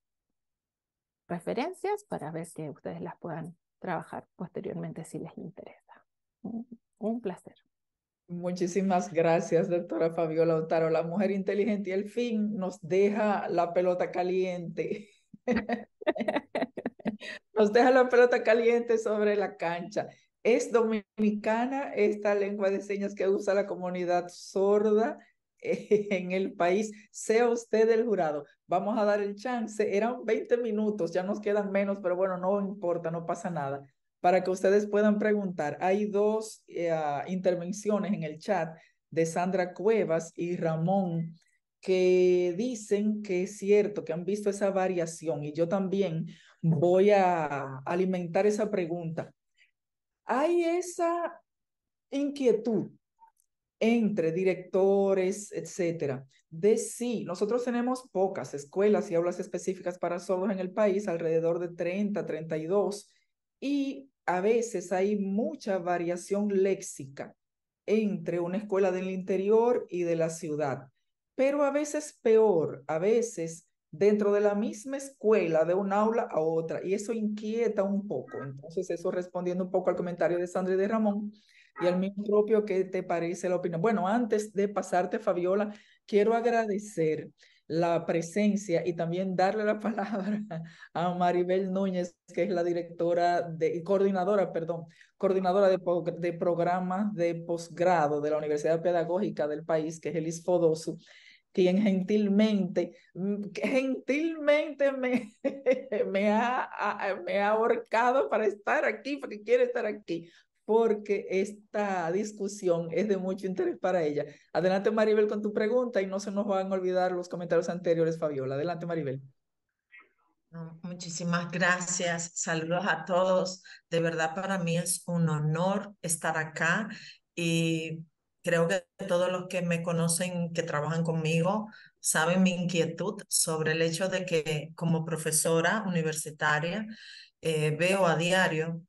referencias para ver que ustedes las puedan trabajar posteriormente si les interesa. Un placer. Muchísimas gracias, doctora Fabiola Otaro. La mujer inteligente y el fin nos deja la pelota caliente. Nos deja la pelota caliente sobre la cancha. ¿Es dominicana esta lengua de señas que usa la comunidad sorda en el país? Sea usted el jurado. Vamos a dar el chance. Eran 20 minutos, ya nos quedan menos, pero bueno, no importa, no pasa nada. Para que ustedes puedan preguntar. Hay dos intervenciones en el chat de Sandra Cuevas y Ramón que dicen que es cierto, que han visto esa variación y yo también voy a alimentar esa pregunta. Hay esa inquietud entre directores, etcétera, de sí, nosotros tenemos pocas escuelas y aulas específicas para sordos en el país, alrededor de 30, 32, y a veces hay mucha variación léxica entre una escuela del interior y de la ciudad, pero a veces peor, a veces dentro de la misma escuela, de un aula a otra, y eso inquieta un poco. Entonces, eso respondiendo un poco al comentario de Sandra y de Ramón, y al mío propio, ¿qué te parece la opinión? Bueno, antes de pasarte, Fabiola, quiero agradecer la presencia y también darle la palabra a Maribel Núñez, que es la directora coordinadora, perdón, coordinadora de programas de posgrado de la Universidad Pedagógica del país, que es el ISFODOSU, quien gentilmente me ha ahorcado para estar aquí, porque quiere estar aquí, porque esta discusión es de mucho interés para ella. Adelante, Maribel, con tu pregunta y no se nos van a olvidar los comentarios anteriores, Fabiola. Adelante, Maribel. No, muchísimas gracias. Saludos a todos. De verdad, para mí es un honor estar acá y creo que todos los que me conocen, que trabajan conmigo, saben mi inquietud sobre el hecho de que como profesora universitaria veo a diario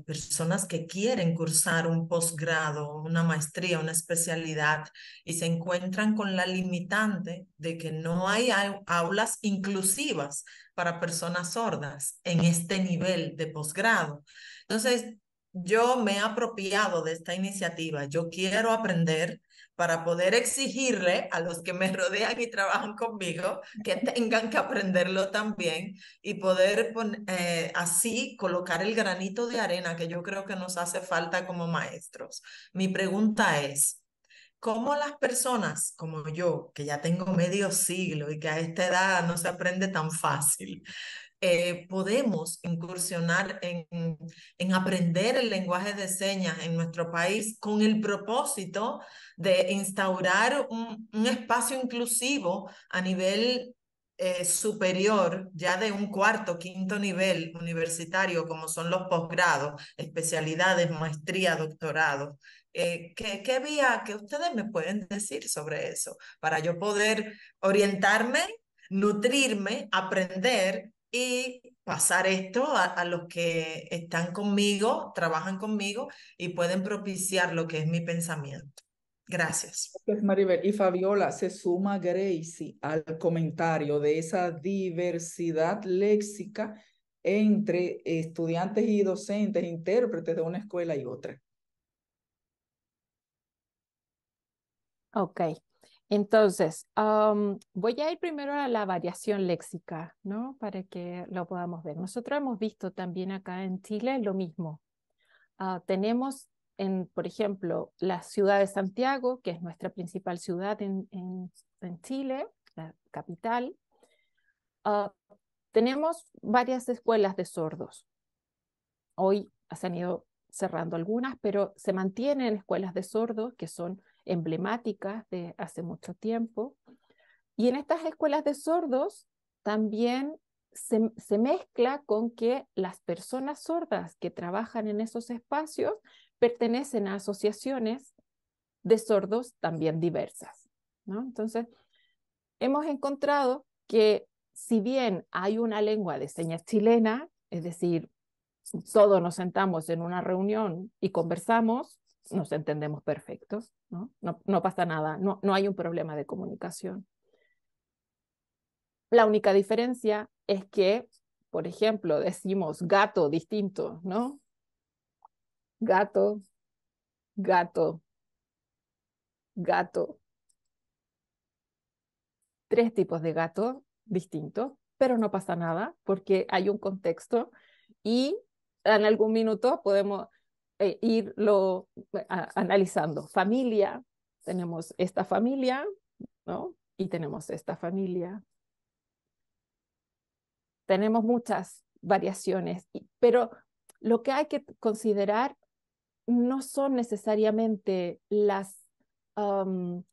personas que quieren cursar un posgrado, una maestría, una especialidad y se encuentran con la limitante de que no hay aulas inclusivas para personas sordas en este nivel de posgrado. Entonces, yo me he apropiado de esta iniciativa. Yo quiero aprender para poder exigirle a los que me rodean y trabajan conmigo que tengan que aprenderlo también y poder así colocar el granito de arena que yo creo que nos hace falta como maestros. Mi pregunta es, ¿cómo las personas como yo, que ya tengo medio siglo y que a esta edad no se aprende tan fácil, podemos incursionar en aprender el lenguaje de señas en nuestro país con el propósito de instaurar un espacio inclusivo a nivel superior, ya de un cuarto, quinto nivel universitario, como son los posgrados, especialidades, maestría, doctorado? ¿Qué vía que ustedes me pueden decir sobre eso para yo poder orientarme, nutrirme, aprender y pasar esto a los que están conmigo, trabajan conmigo y pueden propiciar lo que es mi pensamiento? Gracias. Gracias, Maribel. Y Fabiola, se suma Gracie al comentario de esa diversidad léxica entre estudiantes y docentes, intérpretes de una escuela y otra. Ok, entonces voy a ir primero a la variación léxica, ¿no? Para que lo podamos ver. Nosotros hemos visto también acá en Chile lo mismo. Tenemos, por ejemplo, la ciudad de Santiago, que es nuestra principal ciudad en Chile, la capital. Tenemos varias escuelas de sordos. Hoy se han ido cerrando algunas, pero se mantienen escuelas de sordos que son emblemáticas de hace mucho tiempo. Y en estas escuelas de sordos también se mezcla con que las personas sordas que trabajan en esos espacios pertenecen a asociaciones de sordos también diversas, ¿no? Entonces, hemos encontrado que si bien hay una lengua de señas chilena, es decir, todos nos sentamos en una reunión y conversamos, nos entendemos perfectos, ¿no? No pasa nada, no hay un problema de comunicación. La única diferencia es que, por ejemplo, decimos gato distinto, ¿no? Gato, gato, gato. 3 tipos de gato distintos, pero no pasa nada porque hay un contexto y en algún minuto podemos irlo analizando. Familia, tenemos esta familia, ¿no? Y tenemos esta familia. Tenemos muchas variaciones, pero lo que hay que considerar no son necesariamente las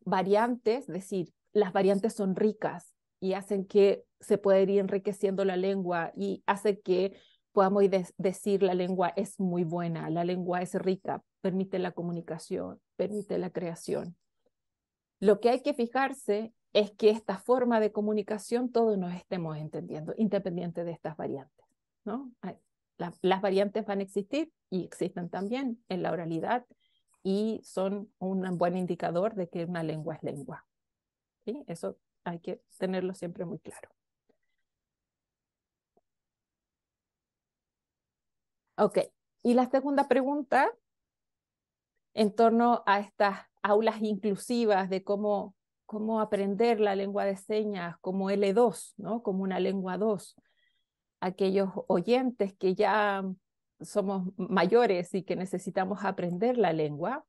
variantes, es decir, las variantes son ricas y hacen que se pueda ir enriqueciendo la lengua y hace que podamos decir la lengua es muy buena, la lengua es rica, permite la comunicación, permite la creación. Lo que hay que fijarse es que esta forma de comunicación todos nos estemos entendiendo, independiente de estas variantes, ¿no? Las variantes van a existir y existen también en la oralidad y son un buen indicador de que una lengua es lengua, ¿sí? Eso hay que tenerlo siempre muy claro. Ok, y la segunda pregunta en torno a estas aulas inclusivas de cómo aprender la lengua de señas como L2, ¿no? Como una lengua 2. Aquellos oyentes que ya somos mayores y que necesitamos aprender la lengua,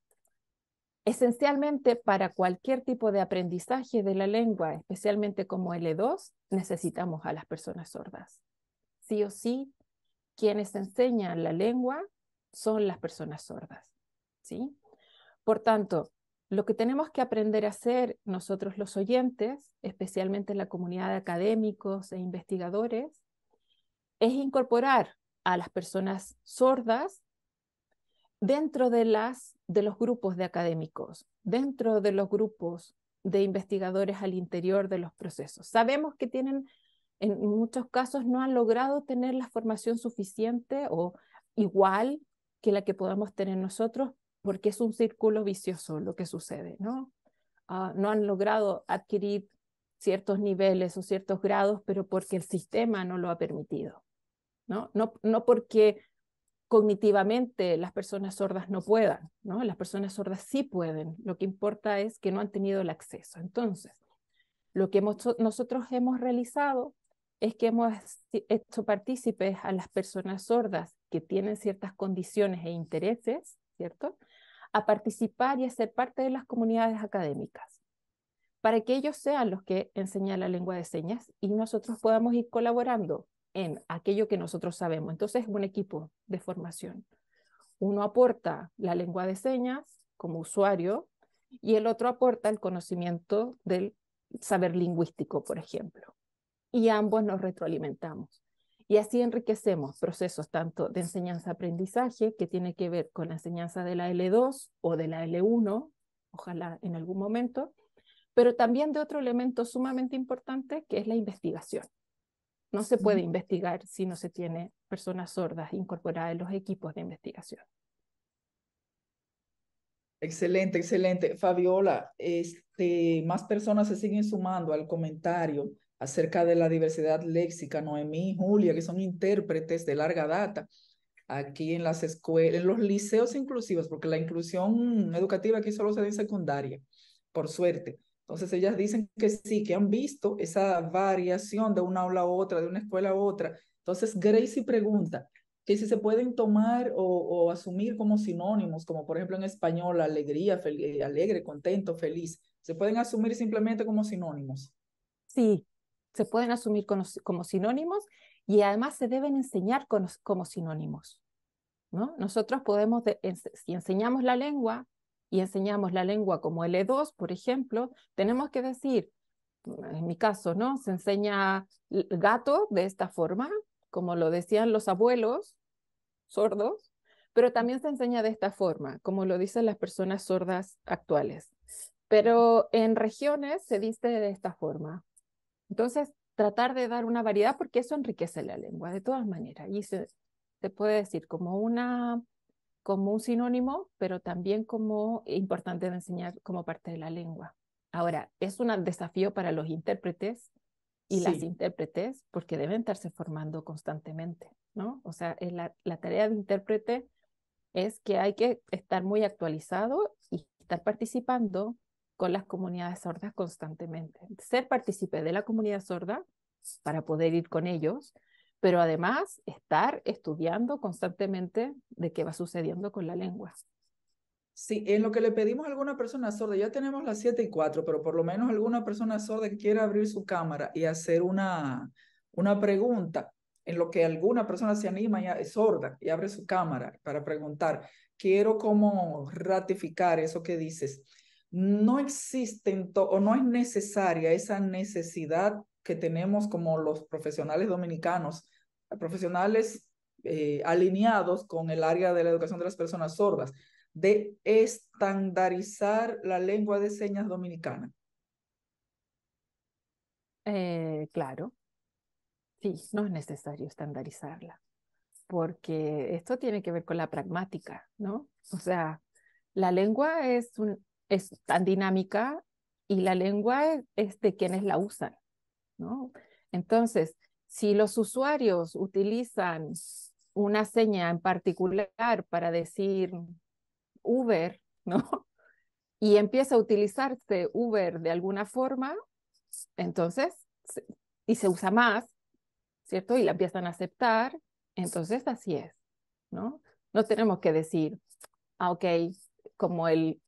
esencialmente para cualquier tipo de aprendizaje de la lengua, especialmente como L2, necesitamos a las personas sordas. Sí o sí, quienes enseñan la lengua son las personas sordas, ¿sí? Por tanto, lo que tenemos que aprender a hacer nosotros los oyentes, especialmente en la comunidad de académicos e investigadores, es incorporar a las personas sordas dentro de los grupos de académicos, dentro de los grupos de investigadores al interior de los procesos. Sabemos que en muchos casos no han logrado tener la formación suficiente o igual que la que podamos tener nosotros, porque es un círculo vicioso lo que sucede, ¿no? No han logrado adquirir ciertos niveles o ciertos grados, pero porque el sistema no lo ha permitido, ¿no? No porque cognitivamente las personas sordas no puedan, ¿no? Las personas sordas sí pueden, lo que importa es que no han tenido el acceso. Entonces, lo que nosotros hemos realizado es que hemos hecho partícipes a las personas sordas que tienen ciertas condiciones e intereses, ¿cierto?, a participar y a ser parte de las comunidades académicas, para que ellos sean los que enseñan la lengua de señas y nosotros podamos ir colaborando en aquello que nosotros sabemos. Entonces, es un equipo de formación. Uno aporta la lengua de señas como usuario y el otro aporta el conocimiento del saber lingüístico, por ejemplo. Y ambos nos retroalimentamos. Y así enriquecemos procesos tanto de enseñanza-aprendizaje, que tiene que ver con la enseñanza de la L2 o de la L1, ojalá en algún momento, pero también de otro elemento sumamente importante, que es la investigación. No se puede investigar si no se tiene personas sordas incorporadas en los equipos de investigación. Excelente, excelente. Fabiola, más personas se siguen sumando al comentario acerca de la diversidad léxica. Noemí y Julia, que son intérpretes de larga data aquí en las escuelas, en los liceos inclusivos, porque la inclusión educativa aquí solo se da en secundaria, por suerte. Entonces ellas dicen que sí, que han visto esa variación de una aula a otra, de una escuela a otra. Entonces Gracie pregunta que si se pueden tomar o asumir como sinónimos, como por ejemplo en español, alegría, alegre, contento, feliz. ¿Se pueden asumir simplemente como sinónimos? Sí, se pueden asumir como sinónimos y además se deben enseñar como sinónimos, ¿no? Nosotros podemos, si enseñamos la lengua y enseñamos la lengua como L2, por ejemplo, tenemos que decir, en mi caso, ¿no? Se enseña gato de esta forma, como lo decían los abuelos sordos, pero también se enseña de esta forma, como lo dicen las personas sordas actuales. Pero en regiones se dice de esta forma. Entonces, tratar de dar una variedad porque eso enriquece la lengua de todas maneras. Y se puede decir como un sinónimo, pero también como importante de enseñar como parte de la lengua. Ahora, es un desafío para los intérpretes y las Sí. intérpretes porque deben estarse formando constantemente, ¿no? O sea, la tarea de intérprete es que hay que estar muy actualizado y estar participando con las comunidades sordas constantemente. Ser partícipe de la comunidad sorda para poder ir con ellos, pero además estar estudiando constantemente de qué va sucediendo con la lengua. Sí, en lo que le pedimos a alguna persona sorda, ya tenemos las 7:04, pero por lo menos alguna persona sorda que quiera abrir su cámara y hacer una pregunta, en lo que alguna persona se anima y es sorda y abre su cámara para preguntar, quiero como ratificar eso que dices. No existen o no es necesaria esa necesidad que tenemos como los profesionales dominicanos, profesionales alineados con el área de la educación de las personas sordas de estandarizar la lengua de señas dominicana. Claro, sí, no es necesario estandarizarla, porque esto tiene que ver con la pragmática, ¿no? O sea, la lengua es tan dinámica y la lengua es de quienes la usan, ¿no? Entonces, si los usuarios utilizan una seña en particular para decir Uber, ¿no? Y empieza a utilizarse Uber de alguna forma, entonces, y se usa más, ¿cierto? Y la empiezan a aceptar, entonces así es, ¿no? No tenemos que decir, ah, ok, como el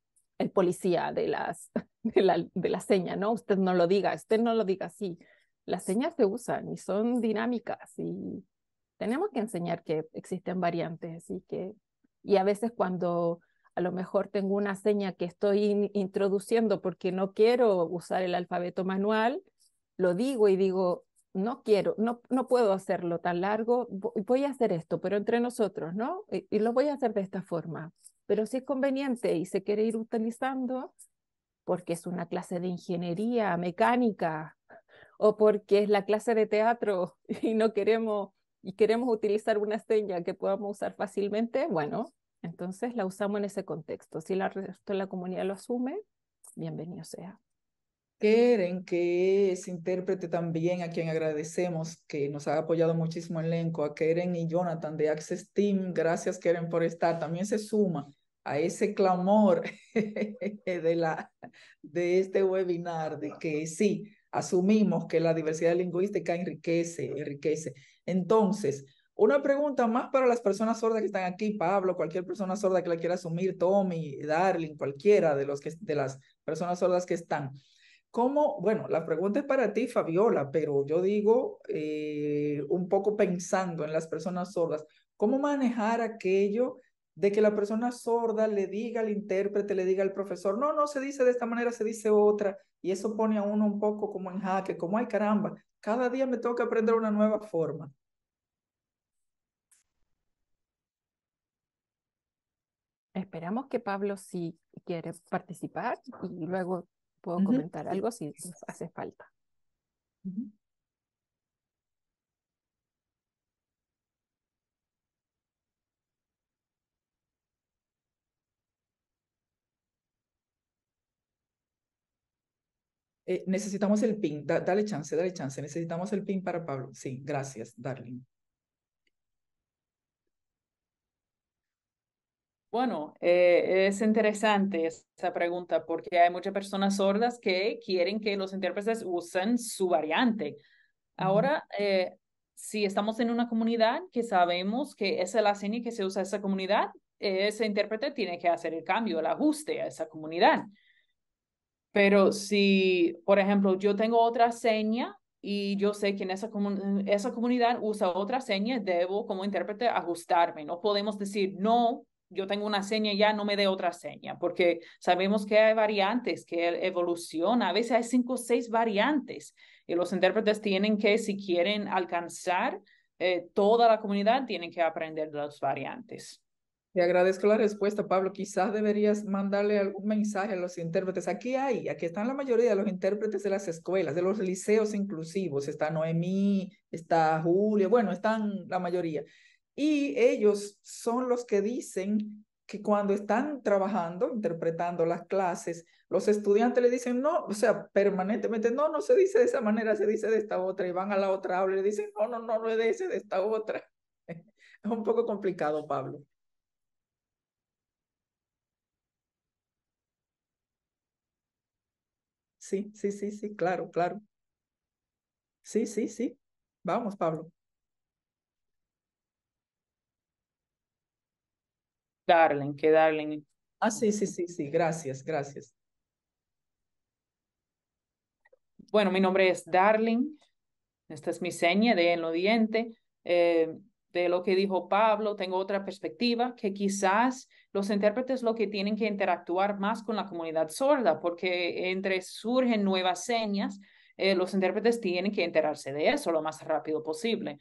policía de la seña, ¿no? Usted no lo diga así. Las señas se usan y son dinámicas y tenemos que enseñar que existen variantes y a veces cuando a lo mejor tengo una seña que estoy introduciendo porque no quiero usar el alfabeto manual, lo digo y digo, no quiero, no puedo hacerlo tan largo, voy a hacer esto, pero entre nosotros, ¿no? Y lo voy a hacer de esta forma. Pero si es conveniente y se quiere ir utilizando, porque es una clase de ingeniería mecánica o porque es la clase de teatro y no queremos y queremos utilizar una seña que podamos usar fácilmente, bueno, entonces la usamos en ese contexto. Si el resto de la comunidad lo asume, bienvenido sea. Keren, que es intérprete también, a quien agradecemos, que nos ha apoyado muchísimo en elenco, a Keren y Jonathan de Access Team, gracias Keren por estar, también se suma a ese clamor de este webinar, de que sí, asumimos que la diversidad lingüística enriquece. Entonces, una pregunta más para las personas sordas que están aquí, Pablo, cualquier persona sorda que la quiera asumir, Tommy, Darling, cualquiera de las personas sordas que están. ¿Cómo? Bueno, la pregunta es para ti, Fabiola, pero yo digo, un poco pensando en las personas sordas, ¿cómo manejar aquello de que la persona sorda le diga al intérprete, le diga al profesor, no, no se dice de esta manera, se dice otra, y eso pone a uno un poco como en jaque, como, ay caramba, cada día me tengo que aprender una nueva forma? Esperamos que Pablo sí quiere participar y luego puedo Ujú. comentar algo si hace falta. Ujú. Necesitamos el PIN, dale chance, necesitamos el PIN para Pablo. Sí, gracias, Darling. Bueno, es interesante esa pregunta porque hay muchas personas sordas que quieren que los intérpretes usen su variante. Ujú. Ahora, si estamos en una comunidad que sabemos que esa es la seña que se usa en esa comunidad, ese intérprete tiene que hacer el cambio, el ajuste a esa comunidad. Pero si, por ejemplo, yo tengo otra seña y yo sé que en esa comunidad usa otra seña, debo como intérprete ajustarme. No podemos decir, no, yo tengo una seña ya, no me dé otra seña, porque sabemos que hay variantes, que evoluciona. A veces hay 5 o 6 variantes y los intérpretes tienen que, si quieren alcanzar toda la comunidad, tienen que aprender las variantes. Te agradezco la respuesta, Pablo. Quizás deberías mandarle algún mensaje a los intérpretes. Aquí están la mayoría de los intérpretes de las escuelas, de los liceos inclusivos. Está Noemí, está Julio, bueno, están la mayoría. Y ellos son los que dicen que cuando están trabajando, interpretando las clases, los estudiantes le dicen, no, o sea, permanentemente, no, no se dice de esa manera, se dice de esta otra, y van a la otra aula y le dicen, no, no, no, no es de ese, de esta otra. Es un poco complicado, Pablo. Sí, sí, sí, sí, claro, claro. Sí, sí, sí. Vamos, Pablo. Darling. Ah, sí, gracias, gracias. Bueno, mi nombre es Darling. Esta es mi seña de en lo diente. De lo que dijo Pablo, tengo otra perspectiva, que quizás los intérpretes lo que tienen que interactuar más con la comunidad sorda, porque entre surgen nuevas señas, los intérpretes tienen que enterarse de eso lo más rápido posible.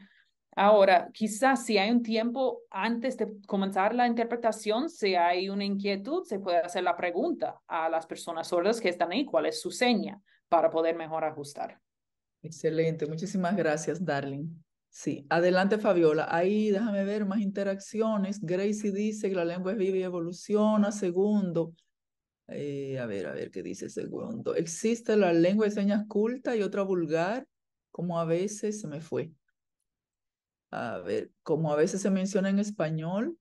Ahora, quizás si hay un tiempo antes de comenzar la interpretación, si hay una inquietud, se puede hacer la pregunta a las personas sordas que están ahí, ¿cuál es su seña? Para poder mejor ajustar. Excelente, muchísimas gracias, Darling. Sí, adelante, Fabiola. Ahí déjame ver más interacciones. Gracie dice que la lengua es viva y evoluciona. Segundo, a ver qué dice segundo. Existe la lengua de señas culta y otra vulgar, como a veces se me fue. A ver, como a veces se menciona en español.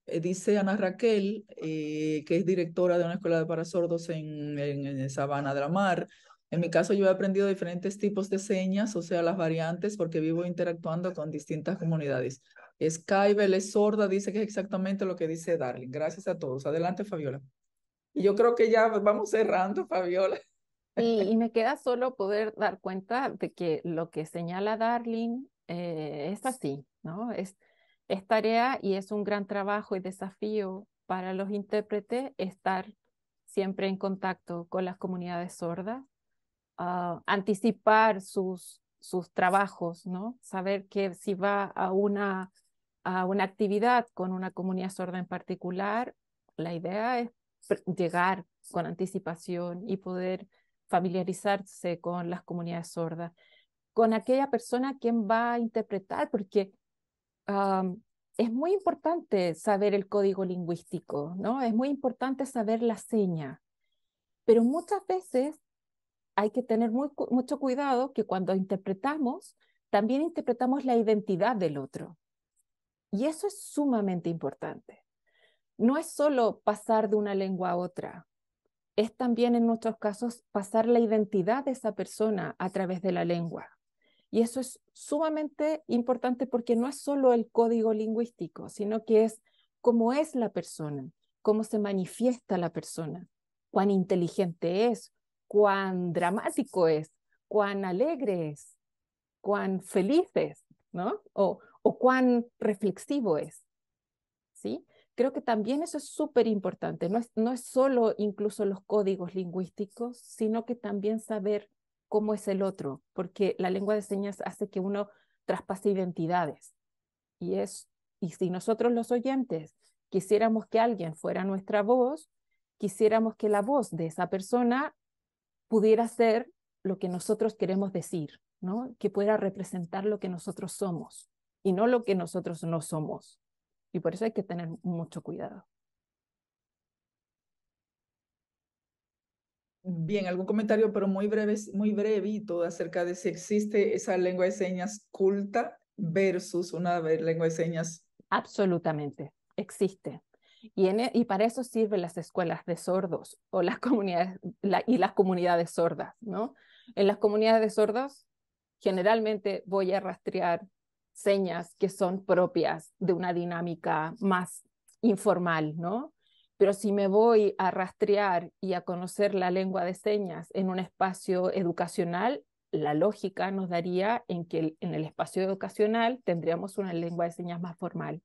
Dice Ana Raquel, que es directora de una escuela para sordos en Sabana de la Mar. En mi caso, yo he aprendido diferentes tipos de señas, o sea, las variantes, porque vivo interactuando con distintas comunidades. Skybel es sorda, dice que es exactamente lo que dice Darling. Gracias a todos. Adelante, Fabiola. Y yo creo que ya vamos cerrando, Fabiola. Y me queda solo poder dar cuenta de que lo que señala Darling es así, ¿no? Es tarea y es un gran trabajo y desafío para los intérpretes estar siempre en contacto con las comunidades sordas, anticipar sus trabajos, ¿no? Saber que si va a una actividad con una comunidad sorda en particular, la idea es llegar con anticipación y poder familiarizarse con las comunidades sordas, con aquella persona quien va a interpretar, porque um, es muy importante saber el código lingüístico, ¿no? Es muy importante saber la seña, pero muchas veces hay que tener mucho cuidado que cuando interpretamos, también interpretamos la identidad del otro. Y eso es sumamente importante. No es solo pasar de una lengua a otra, es también en nuestros casos pasar la identidad de esa persona a través de la lengua. Y eso es sumamente importante porque no es solo el código lingüístico, sino que es cómo es la persona, cómo se manifiesta la persona, cuán inteligente es, cuán dramático es, cuán alegre es, cuán feliz es, ¿no? O cuán reflexivo es, ¿sí? Creo que también eso es súper importante. No es solo incluso los códigos lingüísticos, sino que también saber cómo es el otro, porque la lengua de señas hace que uno traspase identidades. Y si nosotros los oyentes quisiéramos que alguien fuera nuestra voz, quisiéramos que la voz de esa persona pudiera ser lo que nosotros queremos decir, ¿no? Que pueda representar lo que nosotros somos y no lo que nosotros no somos. Y por eso hay que tener mucho cuidado. Bien, algún comentario, pero muy brevito acerca de si existe esa lengua de señas culta versus una lengua de señas. Absolutamente, existe. Y para eso sirven las escuelas de sordos o las comunidades, y las comunidades sordas, ¿no? En las comunidades de sordos, generalmente voy a rastrear señas que son propias de una dinámica más informal, ¿no? Pero si me voy a rastrear y a conocer la lengua de señas en un espacio educacional, la lógica nos daría en que en el espacio educacional tendríamos una lengua de señas más formal.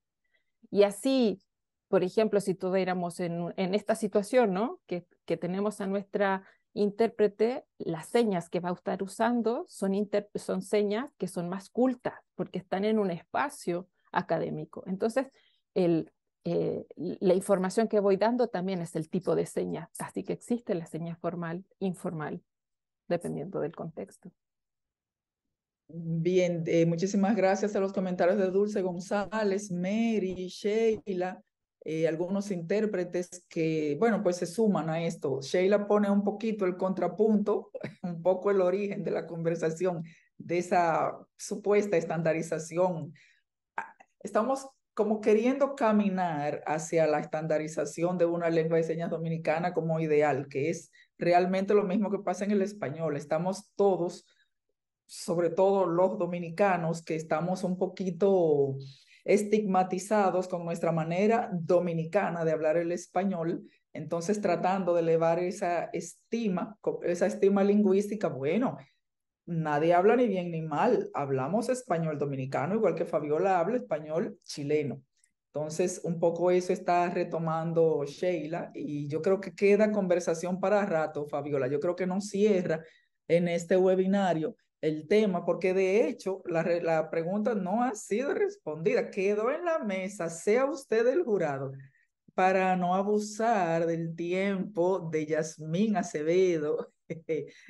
Y así, por ejemplo, si tuviéramos en esta situación, ¿no? Que tenemos a nuestra intérprete, las señas que va a estar usando son señas que son más cultas, porque están en un espacio académico. Entonces, la información que voy dando también es el tipo de seña, así que existe la seña formal, informal, dependiendo del contexto. Bien, muchísimas gracias a los comentarios de Dulce González, Mary, Sheila, algunos intérpretes que, bueno, pues se suman a esto. Sheila pone un poquito el contrapunto, un poco el origen de la conversación, de esa supuesta estandarización. Estamos como queriendo caminar hacia la estandarización de una lengua de señas dominicana como ideal, que es realmente lo mismo que pasa en el español. Estamos todos, sobre todo los dominicanos, que estamos un poquito estigmatizados con nuestra manera dominicana de hablar el español. Entonces, tratando de elevar esa estima lingüística, bueno, nadie habla ni bien ni mal, hablamos español dominicano, igual que Fabiola habla español chileno. Entonces, un poco eso está retomando Sheila y yo creo que queda conversación para rato, Fabiola. Yo creo que no cierra en este webinario el tema, porque de hecho la pregunta no ha sido respondida, quedó en la mesa, sea usted el jurado, para no abusar del tiempo de Yasmín Acevedo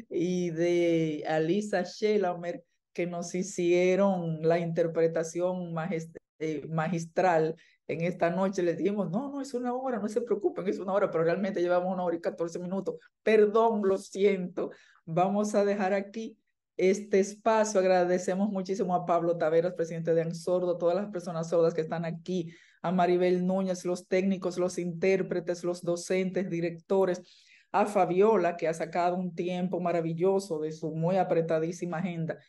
y de Alisa Shelamer, que nos hicieron la interpretación magistral en esta noche. Les dijimos, no, no, es una hora, no se preocupen, es una hora, pero realmente llevamos 1 hora y 14 minutos. Perdón, lo siento. Vamos a dejar aquí este espacio. Agradecemos muchísimo a Pablo Taveras, presidente de ANSORDO, todas las personas sordas que están aquí, a Maribel Núñez, los técnicos, los intérpretes, los docentes, directores, a Fabiola, que ha sacado un tiempo maravilloso de su muy apretadísima agenda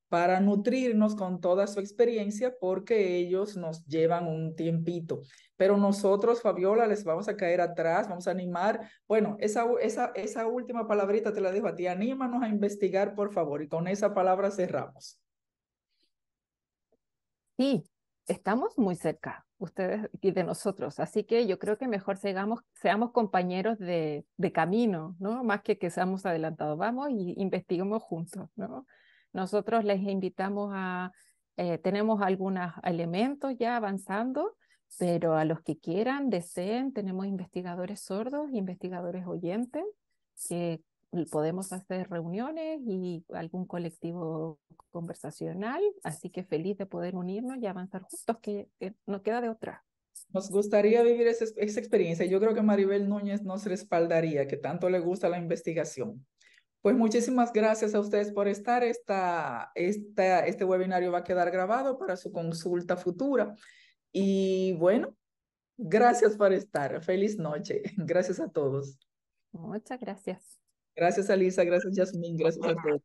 para nutrirnos con toda su experiencia, porque ellos nos llevan un tiempito. Pero nosotros, Fabiola, les vamos a caer atrás, vamos a animar. Bueno, esa última palabrita te la dejo a ti. Anímanos a investigar, por favor, y con esa palabra cerramos. Sí, estamos muy cerca, ustedes y de nosotros, así que yo creo que mejor seamos compañeros de camino, ¿no? Más que seamos adelantados. Vamos y investiguemos juntos, ¿no? Nosotros les invitamos tenemos algunos elementos ya avanzando, pero a los que quieran, deseen, tenemos investigadores sordos, investigadores oyentes, que podemos hacer reuniones y algún colectivo conversacional, así que feliz de poder unirnos y avanzar juntos, que no queda de otra. Nos gustaría vivir esa experiencia. Yo creo que Maribel Núñez nos respaldaría, que tanto le gusta la investigación. Pues muchísimas gracias a ustedes por estar. Este webinario va a quedar grabado para su consulta futura. Y bueno, gracias por estar. Feliz noche. Gracias a todos. Muchas gracias. Gracias, Alisa. Gracias, Yasmín. Gracias a todos.